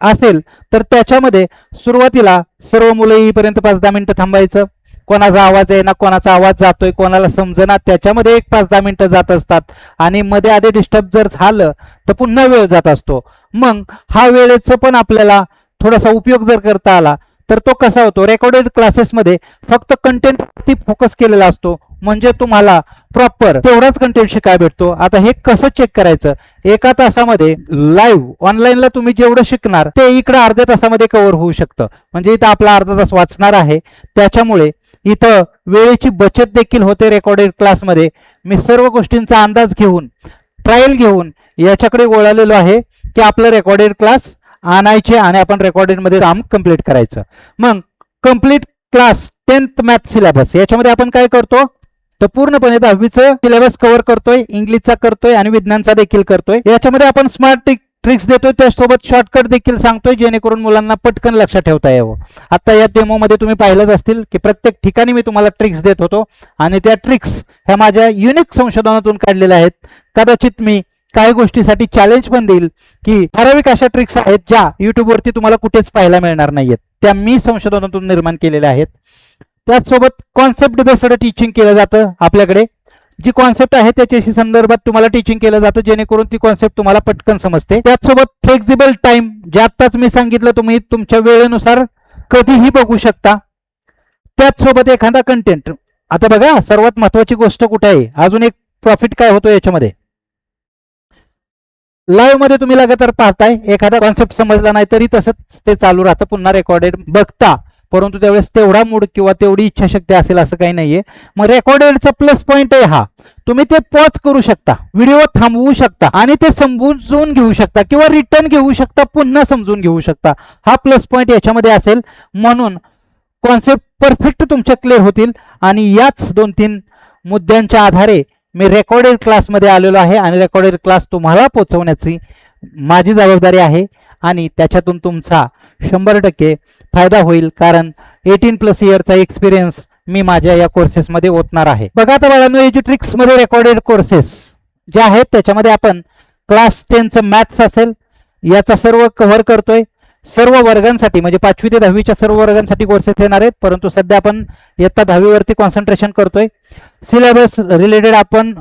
असेल तर त्याच्यामध्ये सुरुवातीला सर्व मुलं येईपर्यंत 5-10 मिनिटं थांबायचं. कोणाचा आवाज आहे ना, कोणाचा आवाज जातोय, कोणाला समजेना, त्याच्यामध्ये 1-5-10 मिनिटं जात असतात आणि मध्ये आधी डिस्टर्ब जर झालं तर पुन्हा वेळ जात असतो. मग हा वेळेचं पण आपल्याला थोडासा उपयोग जर करता आला तर तो कसा होतो, रेकॉर्डेड क्लासेसमध्ये फक्त कंटेंटवरती फोकस केलेला असतो, म्हणजे तुम्हाला प्रॉपर तेवढाच कंटेंट शिकाय भेटतो. आता हे कसं चेक करायचं? एका तासामध्ये लाईव्ह ऑनलाईनला तुम्ही जेवढं शिकणार ते इकडे अर्ध्या तासामध्ये कव्हर होऊ शकतं. म्हणजे इथं आपला अर्धा तास वाचणार आहे, त्याच्यामुळे इथं वेळेची बचत देखील होते. रेकॉर्डेड क्लासमध्ये मी सर्व गोष्टींचा अंदाज घेऊन ट्रायल घेऊन याच्याकडे वळालेलो आहे की आपलं रेकॉर्डेड क्लास आणायचे आणि आपण रेकॉर्डेडमध्ये काम कंप्लीट करायचं. मग complete class 10th math syllabus याच्यामध्ये आपण काय करतो तर पूर्णपणे 10वीचं सिलेबस कव्हर करतोय, इंग्लिशचा करतोय आणि विज्ञानचा देखील करतोय. याच्यामध्ये आपण स्मार्ट ट्रिक्स देतोय, त्यासोबत शॉर्टकट देखील सांगतोय जेणेकरून मुलांना पटकन लक्षात ठेवता यावं. आता या डेमोमध्ये तुम्ही पाहिलंच असतील की प्रत्येक ठिकाणी मी तुम्हाला ट्रिक्स देत होतो आणि त्या ट्रिक्स ह्या माझ्या युनिक संशोधनातून काढलेल्या आहेत. कदाचित मी काही गोष्टीसाठी चॅलेंज पण देईल की ठराविक अशा ट्रिक्स आहेत ज्या युट्यूबवरती तुम्हाला कुठेच पाहायला मिळणार नाहीयेत, त्या मी संशोधनातून निर्माण केलेल्या आहेत. त्याचसोबत कॉन्सेप्ट बेस्ड टीचिंग केलं जातं. आपल्याकडे जी कॉन्सेप्ट आहे त्याच्याशी संदर्भात तुम्हाला टीचिंग केलं जातं जेणेकरून ती कॉन्सेप्ट तुम्हाला पटकन समजते. त्याचसोबत फ्लेक्झिबल टाइम, जे आत्ताच मी सांगितलं तुम्ही तुमच्या वेळेनुसार कधीही बघू शकता. त्याचसोबत एखादा कंटेंट. आता बघा सर्वात महत्वाची गोष्ट कुठे आहे, अजून एक प्रॉफिट काय होतो याच्यामध्ये, लाईव्ह मध्ये तुम्ही लगातार पाहताय, एखादा कॉन्सेप्ट समजला नाही तरी तसंच ते चालू राहतं, पुन्हा रेकॉर्डेड बघता, परंतु त्यावेळेस तेवढा मूड किंवा तेवढी इच्छाशक्ती असेल असं काही नाहीये. मग रेकॉर्डेडचा प्लस पॉइंट आहे हा, तुम्ही ते पॉज करू शकता, व्हिडिओ थांबवू शकता आणि ते समजून घेऊ शकता किंवा रिटर्न घेऊ शकता, पुन्हा समजून घेऊ शकता. हा प्लस पॉइंट याच्यामध्ये असेल म्हणून कॉन्सेप्ट परफेक्ट तुमच्या क्लिअर होतील. आणि याच 2-3 मुद्द्यांच्या आधारे मी रेकॉर्डेड क्लासमध्ये आलेलो आहे आणि रेकॉर्डेड क्लास तुम्हाला पोहोचवण्याची माझी जबाबदारी आहे आणि त्याच्यातून तुमचा 100% फायदा होईल, कारण 18+ इयरचा एक्सपिरियन्स मी माझ्या या कोर्सेसमध्ये ओतणार आहे. बघा आता बाळांनो, एज्युट्रिक्स मध्ये रेकॉर्डेड कोर्सेस जे आहेत त्याच्यामध्ये आपण क्लास 10चं मॅथ्स असेल याचा सर्व कव्हर करतोय. सर्व वर्गांसाठी म्हणजे 5वी ते 10वीच्या सर्व वर्गांसाठी कोर्सेस येणार आहेत, परंतु सध्या आपण इयत्ता 10वी वरती कॉन्सन्ट्रेशन करतोय. सिलेबस रिलेटेड आपण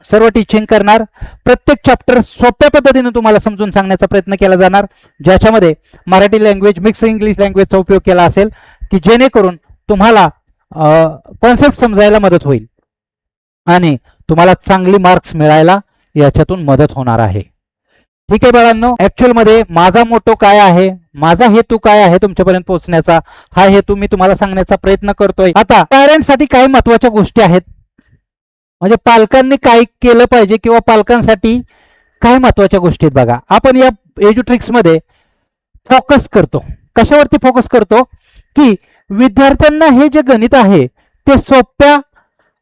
सर्व टीचिंग करणार. प्रत्येक चॅप्टर सोप्या पद्धतीने तुम्हाला समजून सांगण्याचा प्रयत्न केला जाणार, ज्याच्यामध्ये मराठी लँग्वेज मिक्स इंग्लिश लँग्वेजचा उपयोग केला असेल की जेणेकरून तुम्हाला कॉन्सेप्ट समजायला मदत होईल आणि तुम्हाला चांगली मार्क्स मिळायला याच्यातून मदत होणार आहे. ठीक आहे बाळांनो, ऍक्च्युअल मध्ये माझा मोटो काय आहे, माझा हेतू काय आहे तुमच्यापर्यंत पोहोचण्याचा, हा हेतू मी तुम्हाला सांगण्याचा प्रयत्न करतोय. आता पॅरेंट्ससाठी काही महत्वाच्या गोष्टी आहेत, म्हणजे पालकांनी काय केलं पाहिजे किंवा पालकांसाठी काय महत्वाच्या गोष्टी आहेत. बघा, आपण या एज्युट्रिक्स मध्ये फोकस करतो, कशावरती फोकस करतो की विद्यार्थ्यांना हे जे गणित आहे ते सोप्या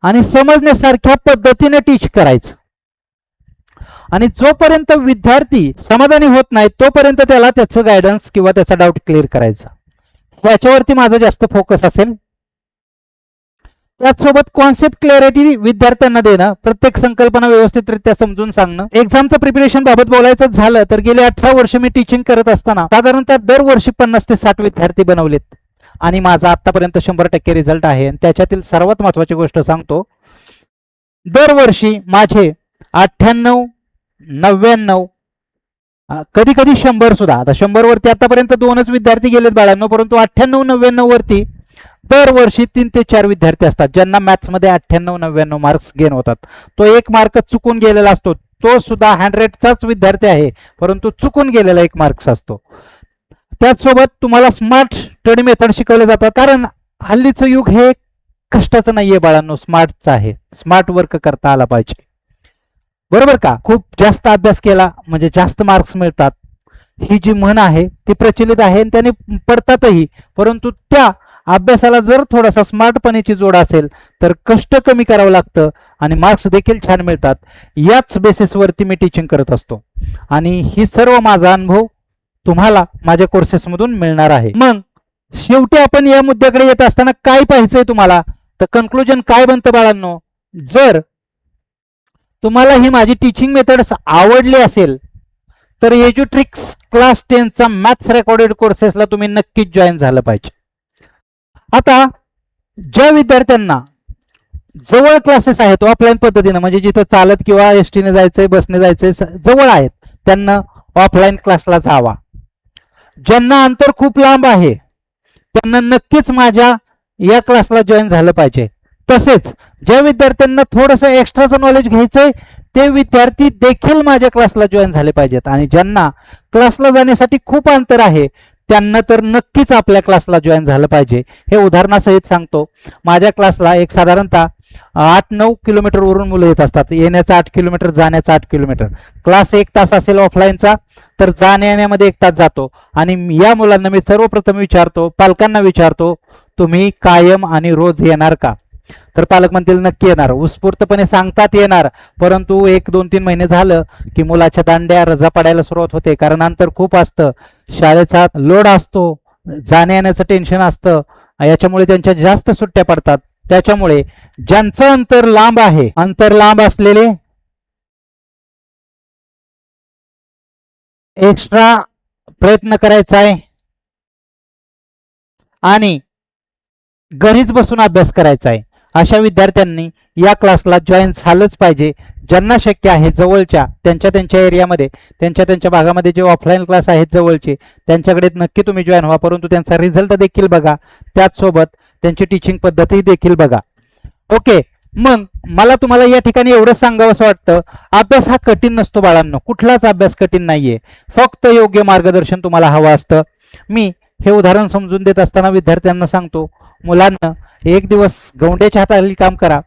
आणि समजण्यासारख्या पद्धतीने टीच करायचं आणि जोपर्यंत विद्यार्थी समाधानी होत नाही तोपर्यंत त्याला त्याचं गायडन्स किंवा त्याचा डाऊट क्लिअर करायचा, याच्यावरती माझा जास्त फोकस असेल. त्याचसोबत कॉन्सेप्ट क्लॅरिटी विद्यार्थ्यांना देणं, प्रत्येक संकल्पना व्यवस्थितरित्या समजून सांगणं. एक्झामचं प्रिपरेशन बाबत बोलायचं झालं तर गेले 18 वर्ष मी टीचिंग करत असताना साधारणतः दरवर्षी 50 ते 60 विद्यार्थी बनवलेत आणि माझा आतापर्यंत 100% रिझल्ट आहे. आणि त्याच्यातील सर्वात महत्वाची गोष्ट सांगतो, दरवर्षी माझे 98, 99, कधी कधी 100 सुद्धा, आता 100 वरती आतापर्यंत 2च विद्यार्थी गेलेत बाळांनो, परंतु 98, 99 वरती दरवर्षी 3 ते 4 विद्यार्थी असतात ज्यांना मॅथ्स मध्ये 98, 99 मार्क्स गेन होतात. तो एक मार्क चुकून गेलेला असतो, तो सुद्धा 100चाच विद्यार्थी आहे, परंतु चुकून गेलेला 1 मार्क्स असतो. त्याचसोबत तुम्हाला स्मार्ट स्टडी मेथड शिकवले जातात, कारण हल्लीचं युग हे कष्टाचं नाहीये बाळांनो, स्मार्टचं आहे. स्मार्ट वर्क करता आला पाहिजे, बरोबर का. खूप जास्त अभ्यास केला म्हणजे जास्त मार्क्स मिळतात, ही जी म्हण आहे ती प्रचलित आहे आणि त्याने पडतातही, परंतु त्या अभ्यासाला जर थोडासा स्मार्टपणेची जोड असेल तर कष्ट कमी करावं लागतं आणि मार्क्स देखील छान मिळतात. याच बेसिसवरती मी टीचिंग करत असतो आणि ही सर्व माझा अनुभव तुम्हाला माझ्या कोर्सेसमधून मिळणार आहे. मग शेवटी आपण या मुद्द्याकडे येत असताना काय पाहायचंय तुम्हाला, तर कन्क्लुजन काय बनतं बाळांनो, जर तुम्हाला ही माझी टीचिंग मेथड्स आवडली असेल तर एज्युट्रिक्स क्लास 10चा मॅथ्स रेकॉर्डेड कोर्सेसला तुम्ही नक्कीच जॉईन झालं पाहिजे. आता ज्या विद्यार्थ्यांना जवळ क्लासेस आहेत ऑफलाईन पद्धतीने, म्हणजे जिथं चालत किंवा एसटीने जायचंय बसने जायचंय जवळ आहेत, त्यांना ऑफलाईन क्लासला जावा. ज्यांना अंतर खूप लांब आहे त्यांना नक्कीच माझ्या या क्लासला जॉईन झालं पाहिजे. तसेच ज्या विद्यार्थ्यांना थोडंसं एक्स्ट्राचं नॉलेज घ्यायचंय ते विद्यार्थी देखील माझ्या क्लासला जॉईन झाले पाहिजेत. आणि ज्यांना क्लासला जाण्यासाठी खूप अंतर आहे त्यांना तर नक्कीच आपल्या क्लासला जॉईन झालं पाहिजे. हे उदाहरणासहित सांगतो. माझ्या क्लासला एक साधारणतः 8-9 किलोमीटरवरून मुलं येत असतात. येण्याचा 8 किलोमीटर, जाण्याचा 8 किलोमीटर. क्लास 1 तास असेल ऑफलाईनचा तर जाण्या येण्यामध्ये 1 तास जातो. आणि या मुलांना मी सर्वप्रथम विचारतो, पालकांना विचारतो, तुम्ही कायम आणि रोज येणार का? तर पालक म्हणतील नक्की येणार. उत्स्फूर्तपणे सांगतात येणार, परंतु 1-2-3 महिने झालं की मुलाच्या दांड्या रजा पडायला सुरुवात होते. कारण अंतर खूप असतं, शाळेचा लोड असतो, जाण्या येण्याचं टेन्शन असतं, याच्यामुळे त्यांच्या जास्त सुट्ट्या पडतात. त्याच्यामुळे ज्यांचं अंतर लांब आहे, अंतर लांब असलेले एक्स्ट्रा प्रयत्न करायचा आहे आणि घरीच बसून अभ्यास करायचा आहे अशा विद्यार्थ्यांनी या क्लासला जॉईन झालंच पाहिजे. ज्यांना शक्य आहे जवळच्या त्यांच्या एरियामध्ये, त्यांच्या भागामध्ये जे ऑफलाईन क्लास आहेत जवळचे, त्यांच्याकडे नक्की तुम्ही जॉईन व्हा. परंतु त्यांचा रिझल्ट देखील बघा, त्याचसोबत त्यांची टीचिंग पद्धती देखील बघा. ओके, मग मला तुम्हाला या ठिकाणी एवढंच सांगावं असं वाटतं, अभ्यास हा कठीण नसतो बाळांनो. कुठलाच अभ्यास कठीण नाहीये, फक्त योग्य मार्गदर्शन तुम्हाला हवं असतं. मी हे उदाहरण समजून देत असताना विद्यार्थ्यांना सांगतो, मुलांना एक दिवस गवंड्याच्या हाताखाली काम करा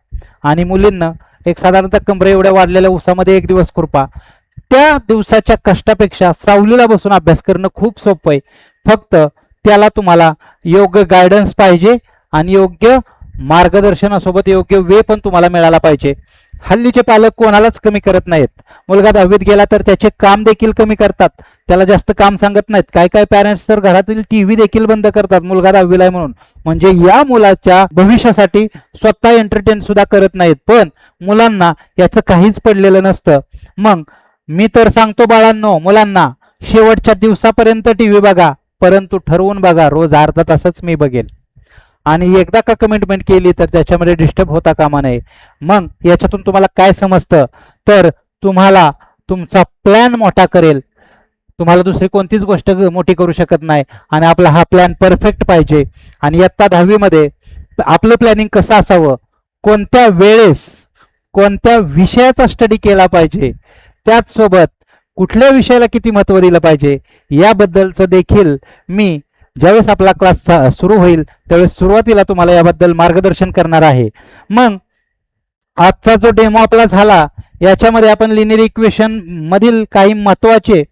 आणि मुलींना एक साधारणतः कमरे एवढ्या वाढलेल्या उसामध्ये एक दिवस खुरपा. त्या दिवसाच्या कष्टापेक्षा सावलीला बसून अभ्यास करणं खूप सोपं आहे. फक्त त्याला तुम्हाला योग्य गायडन्स पाहिजे आणि योग्य मार्गदर्शनासोबत योग्य वे पण तुम्हाला मिळाला पाहिजे. हल्लीचे पालक कोणालाच कमी करत नाहीत. मुलगा 10वीत गेला तर त्याचे काम देखील कमी करतात, त्याला जास्त काम सांगत नाहीत. काय काय पॅरेंट्स तर घरातील टीव्ही देखील बंद करतात मुलगा 10वीला आहे म्हणून, म्हणजे या मुलाच्या भविष्यासाठी स्वतः एंटरटेन सुद्धा करत नाहीत. पण मुलांना याचं काहीच पडलेलं नसतं. मग मी तर सांगतो बाळांनो, मुलांना शेवटच्या दिवसापर्यंत टीव्ही बघा, परंतु ठरवून बघा, रोज अर्धा तासच मी बघेल. आणि एकदा का कमिटमेंट केली तर त्याच्यामध्ये डिस्टर्ब होता कामा नये. मग याच्यातून तुम्हाला काय समजतं, तर तुम्हाला तुमचा प्लॅन मोठा करेल. तुम्हाला दुसरी कोणतीच गोष्ट मोठी करू शकत नाही आणि आपला हा प्लॅन परफेक्ट पाहिजे. आणि इयत्ता 10वी मध्ये आपलं प्लॅनिंग कसं असावं, कोणत्या वेळेस कोणत्या विषयाचा स्टडी केला पाहिजे, त्याचसोबत कुठल्या विषयाला किती महत्त्व दिलं पाहिजे, याबद्दलचं देखील मी ज्यावेळेस आपला क्लास सुरू होईल त्यावेळेस सुरुवातीला तुम्हाला याबद्दल मार्गदर्शन करणार आहे. मग आजचा जो डेमो आपला झाला याच्यामध्ये आपण लिनियर इक्वेशन मधील काही महत्त्वाचे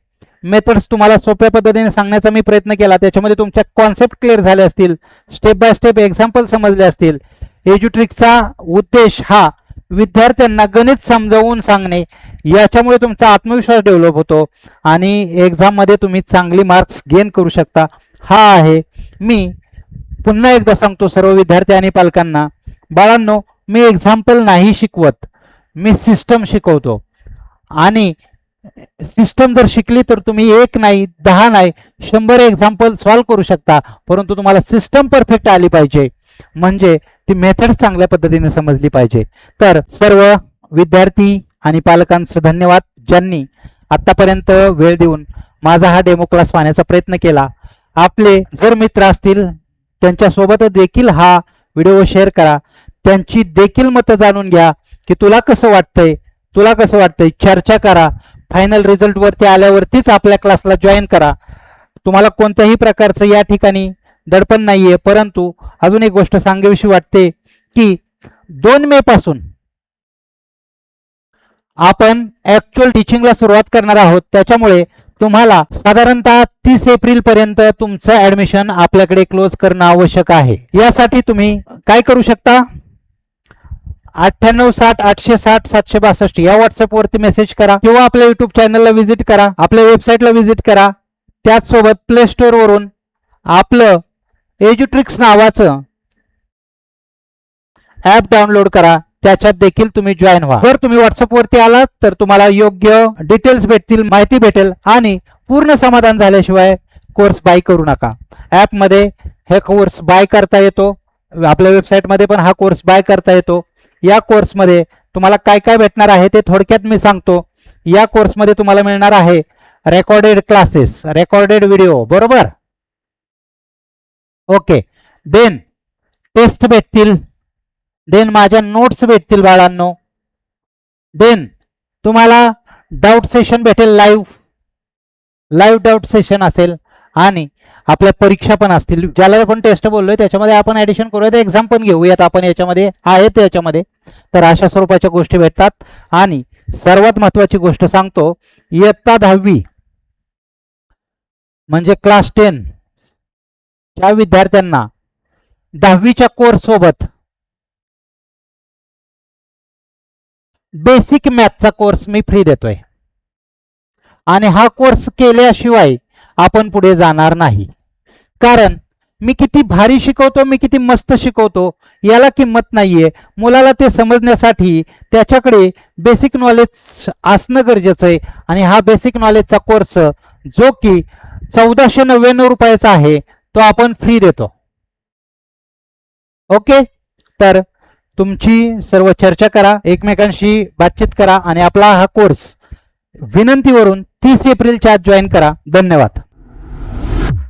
मेथड्स तुम्हाला सोप्या पद्धतीने सांगण्याचा मी प्रयत्न केला. त्याच्यामध्ये तुमच्या कॉन्सेप्ट क्लिअर झाले असतील, स्टेप बाय स्टेप एक्झाम्पल समजले असतील. एज्युट्रिकचा उद्देश हा विद्यार्थ्यांना गणित समजावून सांगणे, याच्यामुळे तुमचा आत्मविश्वास डेव्हलप होतो आणि एक्झाममध्ये तुम्ही चांगली मार्क्स गेन करू शकता, हा आहे. मी पुन्हा एकदा सांगतो सर्व विद्यार्थी आणि पालकांना, बाळांनो मी एक्झाम्पल नाही शिकवत, मी सिस्टम शिकवतो. आणि सिस्टम जर शिकली तर तुम्ही 1 नाही 10 नाही 100 एक्झाम्पल सॉल्व्ह करू शकता. परंतु तुम्हाला सिस्टम परफेक्ट आली पाहिजे, म्हणजे ती मेथड चांगल्या पद्धतीने समजली पाहिजे. तर सर्व विद्यार्थी आणि पालकांचं धन्यवाद, ज्यांनी आतापर्यंत वेळ देऊन माझा हा डेमो क्लास पाहण्याचा प्रयत्न केला. आपले जर मित्र असतील त्यांच्यासोबत देखील हा व्हिडिओ शेअर करा, त्यांची देखील मतं जाणून घ्या की तुला कसं वाटतंय, चर्चा करा. फायनल रिझल्ट वरती आल्यावरतीच आपल्या क्लासला जॉईन करा. तुम्हाला कोणत्याही प्रकारचं या ठिकाणी दडपण नाहीये. परंतु अजून एक गोष्ट सांगावीशी वाटते की 2 मे पासून आपण ऍक्च्युअल टीचिंगला सुरुवात करणार आहोत. त्याच्यामुळे तुम्हाला साधारणतः 30 एप्रिल पर्यंत तुमचं ऍडमिशन आपल्याकडे क्लोज करणं आवश्यक आहे. यासाठी तुम्ही काय करू शकता, 9860 या व्हॉट्सअप वरती मेसेज करा किंवा आपल्या युट्यूब चॅनलला व्हिजिट करा, आपल्या वेबसाईटला व्हिजिट करा. त्याचसोबत प्ले स्टोअर वरून आपलं एज्युट्रिक्स नावाचं ऍप डाउनलोड करा, त्याच्यात देखील तुम्ही जॉईन व्हा. जर तुम्ही व्हॉट्सअप वरती आलात तर तुम्हाला योग्य डिटेल्स भेटतील, माहिती भेटेल आणि पूर्ण समाधान झाल्याशिवाय कोर्स बाय करू नका. ऍप मध्ये हे कोर्स बाय करता येतो, आपल्या वेबसाईटमध्ये पण हा कोर्स बाय करता येतो. या कोर्समध्ये तुम्हाला काय काय भेटणार आहे ते थोडक्यात मी सांगतो. या कोर्समध्ये तुम्हाला मिळणार आहे रेकॉर्डेड क्लासेस, रेकॉर्डेड व्हिडिओ, बरोबर. ओके, देन टेस्ट भेटतील, देन माझ्या नोट्स भेटतील बाळांनो, देन तुम्हाला डाऊट सेशन भेटेल, लाईव्ह डाऊट सेशन असेल आणि आपल्या परीक्षा पण असतील. ज्याला आपण टेस्ट बोललोय त्याच्यामध्ये आपण ऍडिशन करूयात, एक्झाम पण घेऊयात आपण, याच्यामध्ये आहेत याच्यामध्ये. तर अशा स्वरूपाच्या गोष्टी भेटतात. आणि सर्वात महत्वाची गोष्ट सांगतो, इयत्ता 10वी म्हणजे क्लास 10 त्या विद्यार्थ्यांना 10वीच्या कोर्स सोबत बेसिक मॅथचा कोर्स मी फ्री देतोय. आणि हा कोर्स केल्याशिवाय आपण पुढे जाणार नाही. कारण मी किती भारी शिकवतो, मी किती मस्त शिकवतो याला किंमत नाहीये. मुलाला ते समजण्यासाठी त्याच्याकडे बेसिक नॉलेज असणं गरजेचं आहे. आणि हा बेसिक नॉलेजचा कोर्स जो की 1499 रुपयाचा आहे तो आपण फ्री देतो. ओके, तर तुमची सर्व चर्चा करा, एकमेकांशी बातचीत करा आणि आपला हा कोर्स विनंतीवरून 30 एप्रिलच्या आत जॉईन करा. धन्यवाद.